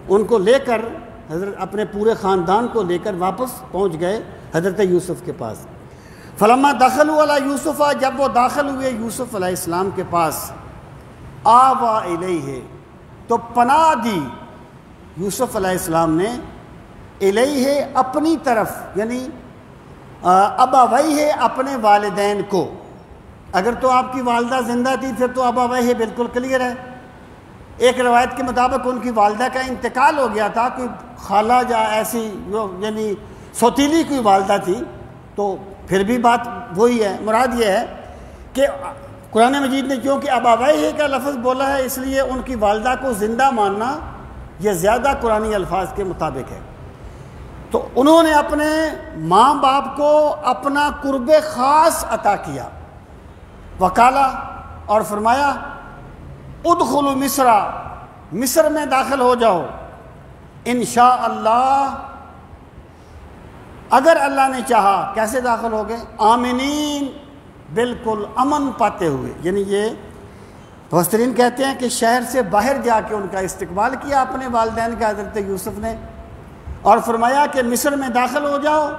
ان کو لے کر حضرت اپنے پورے خاندان کو لے کر واپس پہنچ گئے حضرت یوسف کے پاس۔ فلما دخلوا علی یوسف، جب وہ داخل ہوئے یوسف علیہ السلام کے پاس، آوا الیہ، تو پناہ دی یوسف علیہ السلام نے، الیہ اپنی طرف، یعنی ابویہ اپنے والدین کو۔ اگر تو آپ کی والدہ زندہ تھی پھر تو ابویہ بالکل کلیئر ہے۔ ایک روایت کے مطابق ان کی والدہ کا انتقال ہو گیا تھا، کوئی خالہ یا ایسی جو یعنی سوتیلی کوئی والدہ تھی، تو پھر بھی بات وہی ہے۔ مراد یہ ہے کہ قرآن مجید نے چونکہ ابویہ کا لفظ بولا ہے، اس لیے ان کی والدہ کو زندہ ماننا یہ زیادہ قرآنی الفاظ کے مطابق ہے۔ تو انہوں نے اپنے ماں باپ کو اپنا قرب خاص عطا کیا، وکالا، اور فرمایا ادخلوا مصر، مصر میں داخل ہو جاؤ، انشاءاللہ، اگر اللہ نے چاہا۔ کیسے داخل ہو گئے؟ آمنین، بالکل امن پاتے ہوئے، یعنی یہ مفسرین کہتے ہیں کہ شہر سے باہر جا کے ان کا استقبال کیا اپنے والدین کا حضرت یوسف نے، اور فرمایا کہ مصر میں داخل ہو جاؤ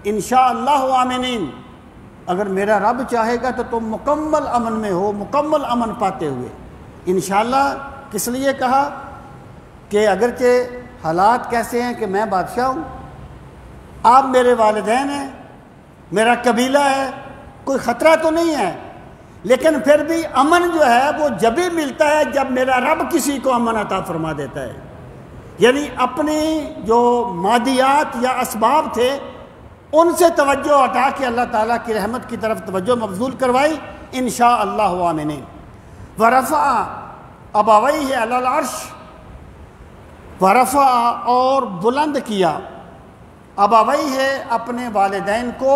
انشاءاللہ آمنین، اگر میرا رب چاہے گا تو تم مکمل امن میں ہو، مکمل امن پاتے ہوئے۔ انشاءاللہ کس لیے کہا کہ اگرچہ حالات کیسے ہیں کہ میں بادشاہ ہوں، آپ میرے والدین ہیں، میرا قبیلہ ہے، کوئی خطرہ تو نہیں ہے، لیکن پھر بھی امن جو ہے وہ جبھی ملتا ہے جب میرا رب کسی کو امن عطا فرما دیتا ہے۔ یعنی اپنی جو مادیات یا اسباب تھے ان سے توجہ ہٹا کے اللہ تعالیٰ کی رحمت کی طرف توجہ مبذول کروائی، انشاءاللہ آمنین۔ ورفع ابویہ علی العرش، ورفع اور بلند کیا، ابویہ اپنے والدین کو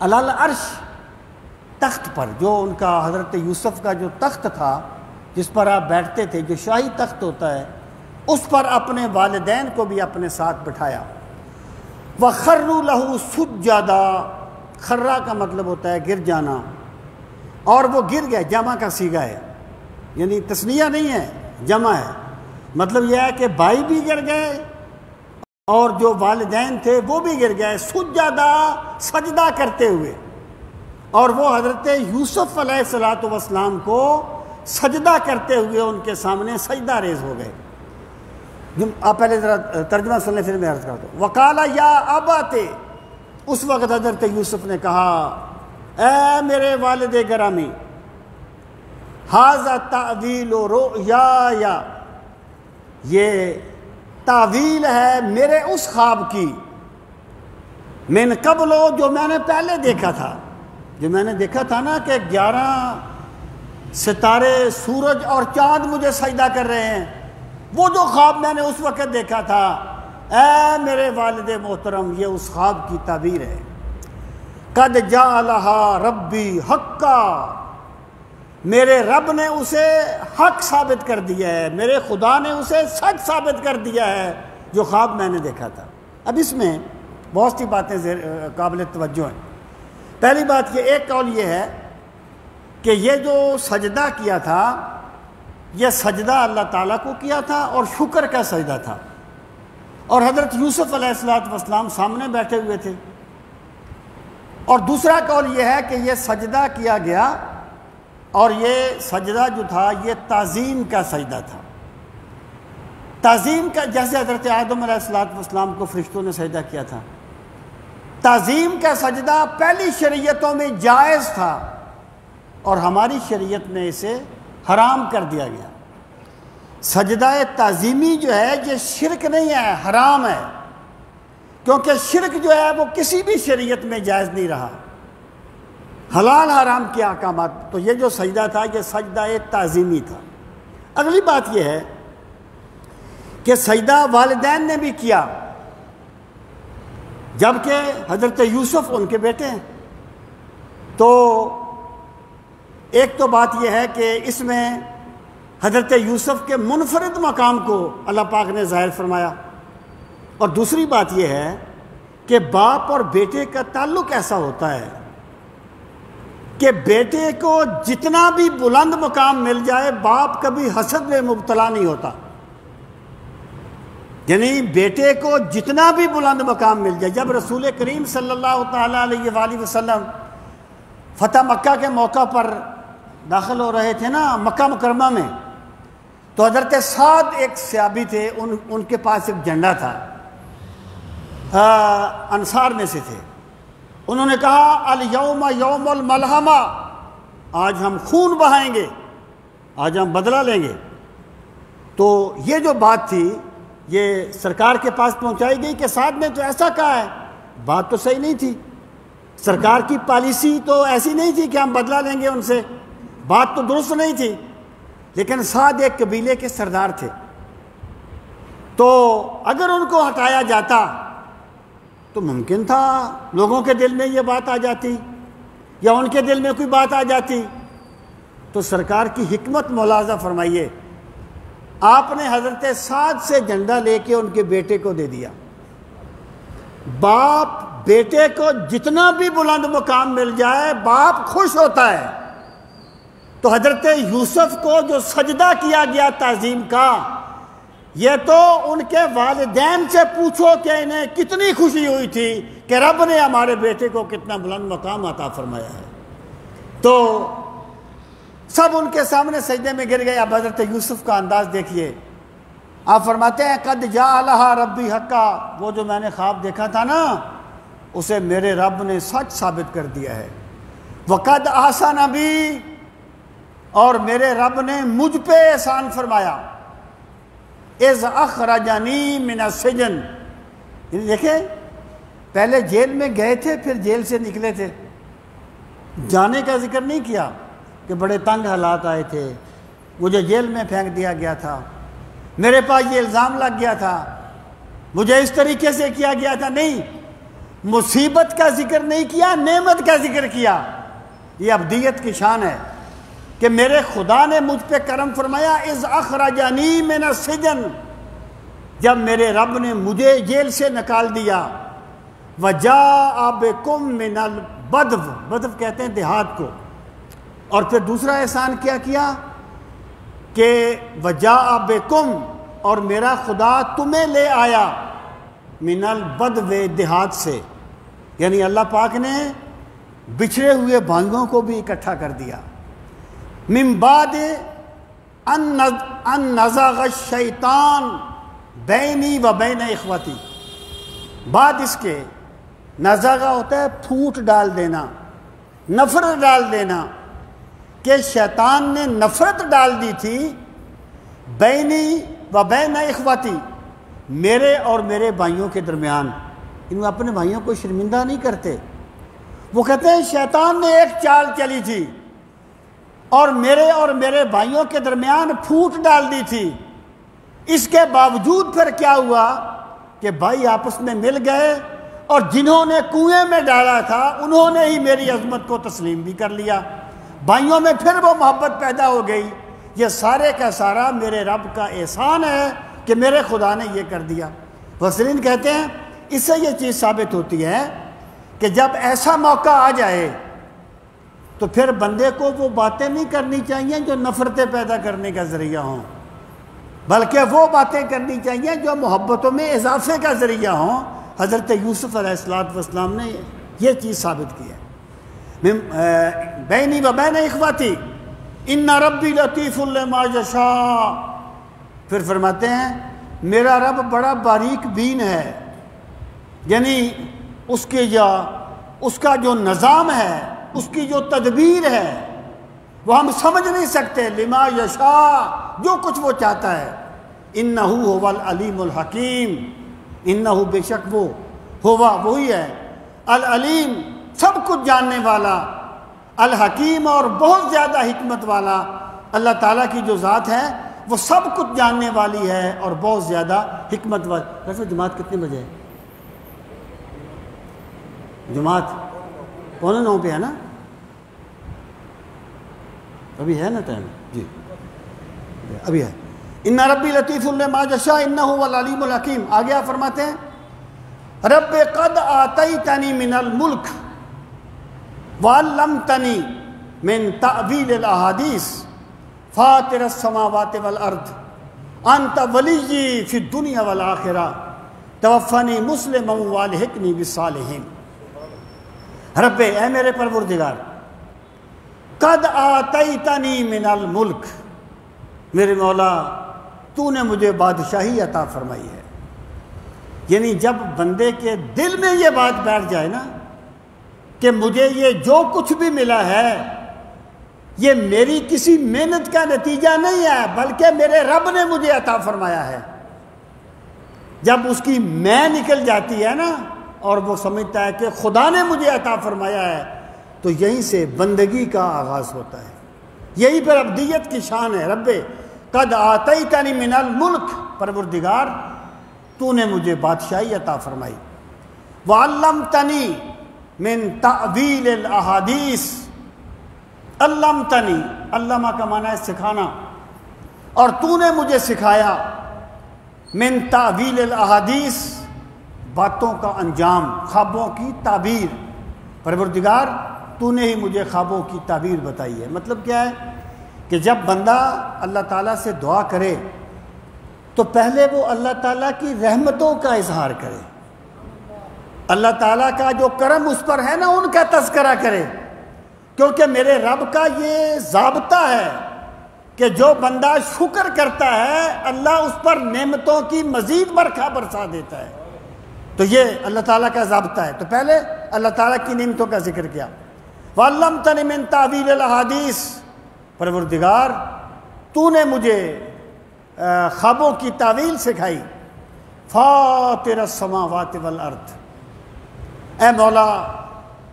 علی عرش تخت پر، جو ان کا حضرت یوسف کا جو تخت تھا جس پر آپ بیٹھتے تھے، جو شاہی تخت ہوتا ہے، اس پر اپنے والدین کو بھی اپنے ساتھ بٹھایا۔ وَخَرُّوا لَهُ سُجَّدًا، خرّا کا مطلب ہوتا ہے گر جانا، اور وہ گر گئے، جمع کا صیغہ ہے، یعنی تثنیہ نہیں ہے، جمع ہے۔ مطلب یہ ہے کہ بھائی بھی گر گئے اور جو والدین تھے وہ بھی گر گئے، سجدہ، سجدہ کرتے ہوئے، اور وہ حضرت یوسف علیہ السلام کو سجدہ کرتے ہوئے ان کے سامنے سجدہ ریز ہو گئے۔ آپ پہلے ذرا ترجمہ سن لیں پھر میں عرض کرتا ہوں۔ وقال یا ابت، اس وقت حضرت یوسف نے کہا اے میرے والد گرامی، ھذا تأویل رؤیا، یہ تعویل ہے میرے اس خواب کی، من قبل، جو میں نے پہلے دیکھا تھا، جو میں نے دیکھا تھا نا کہ 11 ستارے، سورج اور چاند مجھے سجدہ کر رہے ہیں، وہ جو خواب میں نے اس وقت دیکھا تھا، اے میرے والد محترم، یہ اس خواب کی تعبیر ہے۔ قد جعلھا ربی حقا، میرے رب نے اسے حق ثابت کر دیا ہے، میرے خدا نے اسے سچ ثابت کر دیا ہے جو خواب میں نے دیکھا تھا۔ اب اس میں بہت سی باتیں قابل توجہ ہیں۔ پہلی بات یہ، ایک قول یہ ہے کہ یہ جو سجدہ کیا تھا، یہ سجدہ اللہ تعالیٰ کو کیا تھا اور شکر کا سجدہ تھا، اور حضرت یوسف علیہ السلام سامنے بیٹھے ہوئے تھے۔ اور دوسرا قول یہ ہے کہ یہ سجدہ کیا گیا، اور یہ سجدہ جو تھا یہ تعظیم کا سجدہ تھا، تعظیم کا، جیسے حضرت آدم علیہ السلام کو فرشتوں نے سجدہ کیا تھا۔ تعظیم کا سجدہ پہلی شریعتوں میں جائز تھا، اور ہماری شریعت میں اسے حرام کر دیا گیا۔ سجدہ تعظیمی جو ہے یہ شرک نہیں ہے، حرام ہے، کیونکہ شرک جو ہے وہ کسی بھی شریعت میں جائز نہیں رہا، حلال حرام کے احکامات۔ تو یہ جو سجدہ تھا یہ سجدہ تعظیمی تھا۔ اگلی بات یہ ہے کہ سجدہ والدین نے بھی کیا، جبکہ حضرت یوسف ان کے بیٹے ہیں۔ تو ایک تو بات یہ ہے کہ اس میں حضرت یوسف کے منفرد مقام کو اللہ پاک نے ظاہر فرمایا، اور دوسری بات یہ ہے کہ باپ اور بیٹے کا تعلق ایسا ہوتا ہے کہ بیٹے کو جتنا بھی بلند مقام مل جائے، باپ کبھی حسد میں مبتلا نہیں ہوتا، یعنی بیٹے کو جتنا بھی بلند مقام مل جائے۔ جب رسول کریم صلی اللہ تعالیٰ علیہ وآلہ وسلم فتح مکہ کے موقع پر داخل ہو رہے تھے نا مکہ مکرمہ میں، تو حضرت سعد ایک صحابی تھے، ان کے پاس ایک جھنڈا تھا، انصار میں سے تھے۔ انہوں نے کہا الیوم یوم الملحمہ، آج ہم خون بہائیں گے، آج ہم بدلہ لیں گے۔ تو یہ جو بات تھی یہ سرکار کے پاس پہنچائی گئی کہ سعد نے تو ایسا کہا ہے، بات تو صحیح نہیں تھی، سرکار کی پالیسی تو ایسی نہیں تھی کہ ہم بدلہ لیں گے ان سے، بات تو درست نہیں تھی۔ لیکن سعد ایک قبیلے کے سردار تھے، تو اگر ان کو ہٹایا جاتا تو ممکن تھا لوگوں کے دل میں یہ بات آ جاتی، یا ان کے دل میں کوئی بات آ جاتی۔ تو سرکار کی حکمت ملاحظہ فرمائیے، آپ نے حضرت سعد سے جھنڈا لے کے ان کے بیٹے کو دے دیا۔ باپ بیٹے کو جتنا بھی بلند مقام مل جائے باپ خوش ہوتا ہے۔ تو حضرت یوسف کو جو سجدہ کیا گیا تعظیم کا، یہ تو ان کے والدین سے پوچھو کہ انہیں کتنی خوشی ہوئی تھی کہ رب نے ہمارے بیٹے کو کتنا بلند مقام عطا فرمایا ہے۔ تو سب ان کے سامنے سجدے میں گر گئے۔ اب حضرت یوسف کا انداز دیکھیے، آپ فرماتے ہیں قد جعلھا ربی حقا، وہ جو میں نے خواب دیکھا تھا نا اسے میرے رب نے سچ ثابت کر دیا ہے۔ وقد احسن بی، اور میرے رب نے مجھ پہ احسان فرمایا، اذ اخرجنی من السجن، دیکھیں پہلے جیل میں گئے تھے پھر جیل سے نکلے تھے، جانے کا ذکر نہیں کیا کہ بڑے تنگ حالات آئے تھے، مجھے جیل میں پھینک دیا گیا تھا، میرے پاس یہ الزام لگ گیا تھا، مجھے اس طریقے سے کیا گیا تھا، نہیں، مصیبت کا ذکر نہیں کیا، نعمت کا ذکر کیا۔ یہ ابدیت کی شان ہے کہ میرے خدا نے مجھ پہ کرم فرمایا، اذ اخرجنی من السجن، جب میرے رب نے مجھے جیل سے نکال دیا، وجاء بکم من البدو، بدو کہتے ہیں دیہات کو، اور پھر دوسرا احسان کیا کیا کہ وجاء بکم، اور میرا خدا تمہیں لے آیا، من البدو دیہات سے، یعنی اللہ پاک نے بچھڑے ہوئے بھائیوں کو بھی اکٹھا کر دیا۔ من بعد ان نزغ الشیطان بینی و بین اخوتی، بعد اس کے، نزغہ ہوتا ہے پھوٹ ڈال دینا، نفرت ڈال دینا، کہ شیطان نے نفرت ڈال دی تھی بینی و بین اخوتی، میرے اور میرے بھائیوں کے درمیان۔ ان اپنے بھائیوں کو شرمندہ نہیں کرتے، وہ کہتے ہیں شیطان نے ایک چال چلی تھی اور میرے بھائیوں کے درمیان پھوٹ ڈال دی تھی، اس کے باوجود پھر کیا ہوا کہ بھائی آپس میں مل گئے، اور جنہوں نے کنویں میں ڈالا تھا انہوں نے ہی میری عظمت کو تسلیم بھی کر لیا، بھائیوں میں پھر وہ محبت پیدا ہو گئی۔ یہ سارے کا سارا میرے رب کا احسان ہے کہ میرے خدا نے یہ کر دیا۔ مفسرین کہتے ہیں اس سے یہ چیز ثابت ہوتی ہے کہ جب ایسا موقع آ جائے تو پھر بندے کو وہ باتیں نہیں کرنی چاہیے جو نفرتیں پیدا کرنے کا ذریعہ ہوں، بلکہ وہ باتیں کرنی چاہیے جو محبتوں میں اضافے کا ذریعہ ہوں۔ حضرت یوسف علیہ السلام نے یہ چیز ثابت کی ہے، بینی و بین اخواتی ان ربی لطیف لما یشاء۔ پھر فرماتے ہیں میرا رب بڑا باریک بین ہے، یعنی اس کا جو نظام ہے، اس کی جو تدبیر ہے وہ ہم سمجھ نہیں سکتے، لما یشاء، جو کچھ وہ چاہتا ہے۔ انہ هو العلیم الحکیم، انہ بے شک وہ، ہوا وہی ہے، العلیم سب کچھ جاننے والا، الحکیم اور بہت زیادہ حکمت والا۔ اللہ تعالیٰ کی جو ذات ہے وہ سب کچھ جاننے والی ہے اور بہت زیادہ حکمت والی۔ ویسے جماعت کتنے بجے ہے؟ جماعت 8:45 پہ ہے نا؟ ابھی ہے نا ٹائم؟ جی ابھی ہے۔ ان ربی لطیف لما یشاء انہ هو العلیم الحکیم۔ آگے آپ فرماتے ہیں رب قد آتیتنی من الملک وعلمتنی من تأویل الاحادیث فاطر السماوات والارض انت ولی فی الدنیا والآخرہ توفنی مسلما والحقنی بالصالحین۔ رب اے میرے پروردگار، قد آتیتنی من الملک، میرے مولا تو نے مجھے بادشاہی عطا فرمائی ہے۔ یعنی جب بندے کے دل میں یہ بات بیٹھ جائے نا کہ مجھے یہ جو کچھ بھی ملا ہے یہ میری کسی محنت کا نتیجہ نہیں ہے بلکہ میرے رب نے مجھے عطا فرمایا ہے، جب اس کی میں نکل جاتی ہے نا اور وہ سمجھتا ہے کہ خدا نے مجھے عطا فرمایا ہے، تو یہیں سے بندگی کا آغاز ہوتا ہے۔ یہی پر عبدیت کی شان ہے۔ رب قد آتیتنی من الملک، پروردگار تو نے مجھے بادشاہی عطا فرمائی، وعلمتنی من تأویل الاحادیث، علمتنی، علمہ کا معنی ہے سکھانا، اور تو نے مجھے سکھایا، من تأویل الاحادیث، باتوں کا انجام، خوابوں کی تعبیر۔ پروردگار تو نے ہی مجھے خوابوں کی تعبیر بتائی ہے۔ مطلب کیا ہے کہ جب بندہ اللہ تعالیٰ سے دعا کرے تو پہلے وہ اللہ تعالیٰ کی رحمتوں کا اظہار کرے، اللہ تعالیٰ کا جو کرم اس پر ہے نا ان کا تذکرہ کرے، کیونکہ میرے رب کا یہ ضابطہ ہے کہ جو بندہ شکر کرتا ہے اللہ اس پر نعمتوں کی مزید برکھا برسا دیتا ہے۔ تو یہ اللہ تعالیٰ کا ضابطہ ہے، تو پہلے اللہ تعالیٰ کی نعمتوں کا ذکر کیا۔ وَعَلَّمْتَنِ مِن تَأْوِيلِ الْأَحَادِيثِ، پروردگار تو نے مجھے خوابوں کی تعویل سکھائی۔ فاطر السماوات والارض، اے مولا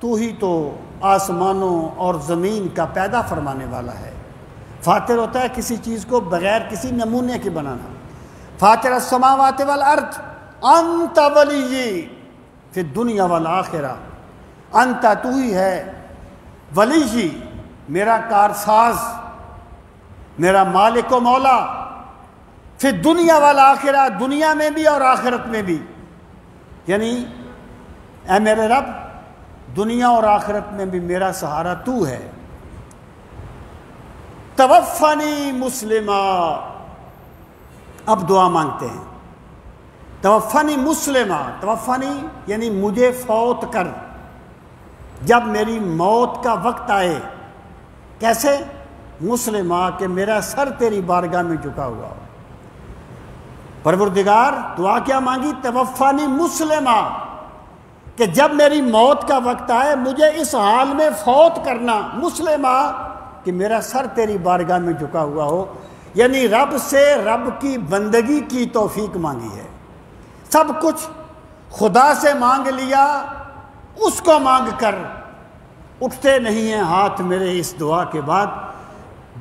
تو ہی تو آسمانوں اور زمین کا پیدا فرمانے والا ہے۔ فاطر ہوتا ہے کسی چیز کو بغیر کسی نمونے کے بنانا۔ فاطر السماوات والارض انت ولی فی الدنیا والآخرہ، انت تو ہی ہے ولی، میرا کارساز، میرا مالک و مولا، فی الدنیا والآخرہ، دنیا میں بھی اور آخرت میں بھی، یعنی اے میرے رب دنیا اور آخرت میں بھی میرا سہارا تو ہے۔ توفنی مسلمہ، اب دعا مانگتے ہیں، توفنی مسلمہ، توفنی یعنی مجھے فوت کر، جب میری موت کا وقت آئے، کیسے؟ مسلمہ، کہ میرا سر تیری بارگاہ میں جھکا ہوا ہو۔ پروردگار دعا کیا مانگی؟ توفنی مسلمہ، کہ جب میری موت کا وقت آئے مجھے اس حال میں فوت کرنا، مسلمہ کہ میرا سر تیری بارگاہ میں جھکا ہوا ہو، یعنی رب سے رب کی بندگی کی توفیق مانگی ہے۔ سب کچھ خدا سے مانگ لیا، اس کو مانگ کر اٹھتے نہیں ہیں ہاتھ میرے اس دعا کے بعد۔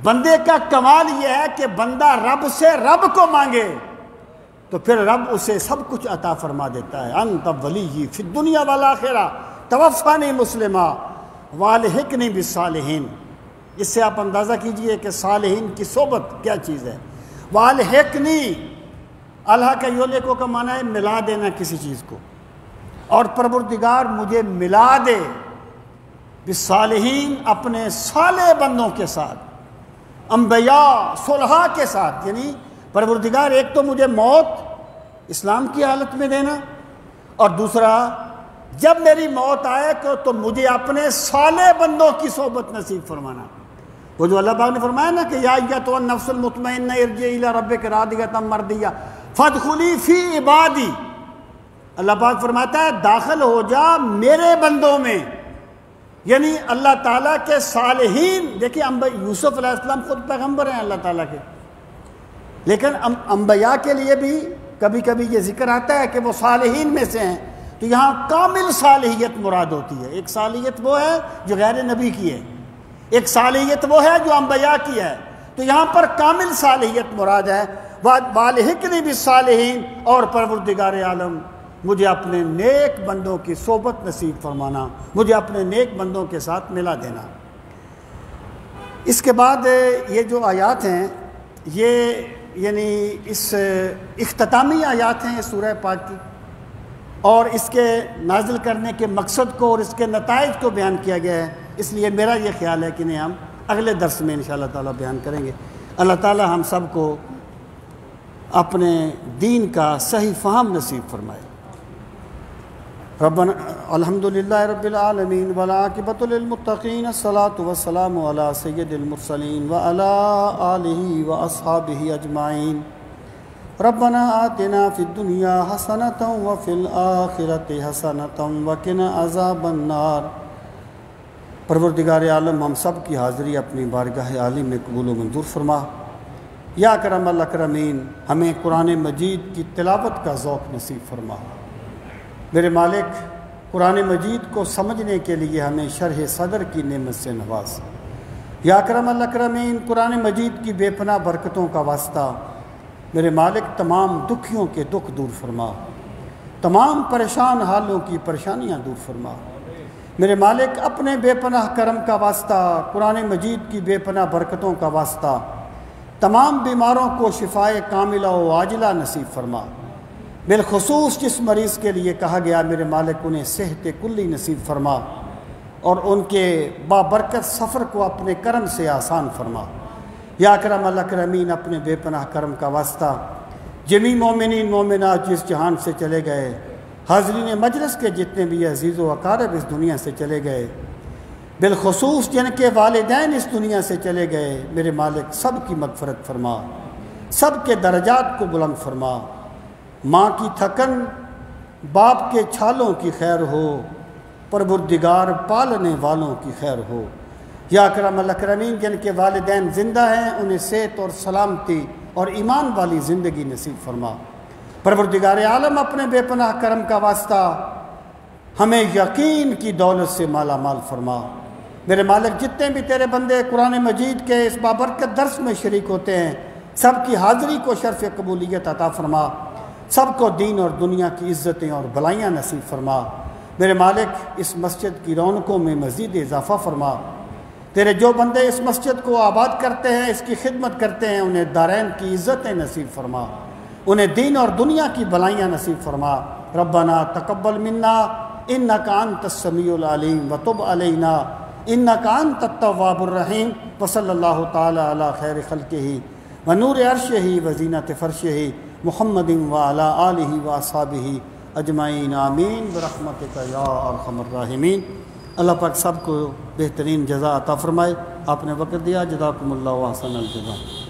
بندے کا کمال یہ ہے کہ بندہ رب سے رب کو مانگے تو پھر رب اسے سب کچھ عطا فرما دیتا ہے۔ انت ولی فی الدنیا والآخرہ توفنی مسلمہ والحقنی بالصالحین۔ اس سے آپ اندازہ کیجئے کہ صالحین کی صحبت کیا چیز ہے۔ والحقنی، اللہ کا یولیکو کا معنی ہے ملا دینا کسی چیز کو، اور پروردگار مجھے ملا دے بالصالحین، اپنے صالح بندوں کے ساتھ، انبیاء صلحاء کے ساتھ، یعنی پروردگار ایک تو مجھے موت اسلام کی حالت میں دینا، اور دوسرا جب میری موت آئے تو مجھے اپنے صالح بندوں کی صحبت نصیب فرمانا۔ وہ جو اللہ پاک نے فرمایا نا کہ یا ایتھا النفس المطمئنہ ارجعی الی ربک راضیۃ مرضیہ فادخلی فی عبادی، اللہ پاک فرماتا ہے داخل ہو جا میرے بندوں میں، یعنی اللہ تعالیٰ کے صالحین۔ دیکھیں یوسف علیہ السلام خود پیغمبر ہیں اللہ تعالیٰ کے، لیکن انبیاء کے لیے بھی کبھی کبھی یہ ذکر آتا ہے کہ وہ صالحین میں سے ہیں، تو یہاں کامل صالحیت مراد ہوتی ہے۔ ایک صالحیت وہ ہے جو غیر نبی کی ہے، ایک صالحیت وہ ہے جو انبیاء کی ہے، تو یہاں پر کامل صالحیت مراد ہے۔ والحقنی بالصالحین، اور پروردگار عالم مجھے اپنے نیک بندوں کی صحبت نصیب فرمانا، مجھے اپنے نیک بندوں کے ساتھ ملا دینا۔ اس کے بعد یہ جو آیات ہیں یہ یعنی اس اختتامی آیات ہیں سورہ پاک کی، اور اس کے نازل کرنے کے مقصد کو اور اس کے نتائج کو بیان کیا گیا ہے، اس لیے میرا یہ خیال ہے کہ نہیں، ہم اگلے درس میں انشاءاللہ تعالیٰ بیان کریں گے۔ اللہ تعالیٰ ہم سب کو اپنے دین کا صحیح فہم نصیب فرمائے۔ ربنا الحمدللہ رب العالمین والعاقبۃ للمتقین، الصلاۃ والسلام علی سید المرسلین وعلی آلہ واصحابہ اجمعین۔ ربنا آتنا فی الدنیا حسنۃ وفی الآخرۃ حسنۃ وقنا عذاب النار۔ پروردگار عالم ہم سب کی حاضری اپنی بارگاہ عالی میں قبول و منظور فرما۔ یا اکرم الاکرمین، ہمیں قرآن مجید کی تلاوت کا ذوق نصیب فرما۔ میرے مالک، قرآن مجید کو سمجھنے کے لیے ہمیں شرح صدر کی نعمت سے نواز۔ یا اکرم الاکرمین، قرآن مجید کی بے پناہ برکتوں کا واسطہ میرے مالک تمام دکھیوں کے دکھ دور فرما، تمام پریشان حالوں کی پریشانیاں دور فرما۔ میرے مالک اپنے بے پناہ کرم کا واسطہ، قرآن مجید کی بے پناہ برکتوں کا واسطہ تمام بیماروں کو شفائے کاملہ و عاجلہ نصیب فرما۔ بالخصوص جس مریض کے لیے کہا گیا میرے مالک انہیں صحت کلی نصیب فرما، اور ان کے بابرکت سفر کو اپنے کرم سے آسان فرما۔ یا اکرم الاکرمین، اپنے بے پناہ کرم کا واسطہ جمی مومنین مومنات جس جہان سے چلے گئے، حاضرین مجلس کے جتنے بھی عزیز و اقارب اس دنیا سے چلے گئے، بالخصوص جن کے والدین اس دنیا سے چلے گئے، میرے مالک سب کی مغفرت فرما، سب کے درجات کو بلند فرما۔ ماں کی تھکن، باپ کے چھالوں کی خیر ہو، پروردگار پالنے والوں کی خیر ہو۔ یا اکرم الاکرمین، جن کے والدین زندہ ہیں انہیں صحت اور سلامتی اور ایمان والی زندگی نصیب فرما۔ پروردگار عالم اپنے بے پناہ کرم کا واسطہ ہمیں یقین کی دولت سے مالا مال فرما۔ میرے مالک جتنے بھی تیرے بندے قرآن مجید کے اس بابرکت درس میں شریک ہوتے ہیں، سب کی حاضری کو شرف قبولیت عطا فرما، سب کو دین اور دنیا کی عزتیں اور بھلائیاں نصیب فرما۔ میرے مالک اس مسجد کی رونقوں میں مزید اضافہ فرما۔ تیرے جو بندے اس مسجد کو آباد کرتے ہیں، اس کی خدمت کرتے ہیں، انہیں دارین کی عزتیں نصیب فرما، انہیں دین اور دنیا کی بلائیاں نصیب فرما۔ ربنا تقبل منا انک انت السمیع العلیم وتب علینا انک انت التواب الرحیم، وصلی اللہ تعالی علی خیر خلقہ ونور عرشہ وزینت فرشہ محمد وعلی آلہ واصحابہ اجمعین آمین برحمتک یا ارحم الراحمین۔ اللہ پاک سب کو بہترین جزا عطا فرمائے۔ آپ نے وقت دیا، جزاکم اللہ و احسن الجزا۔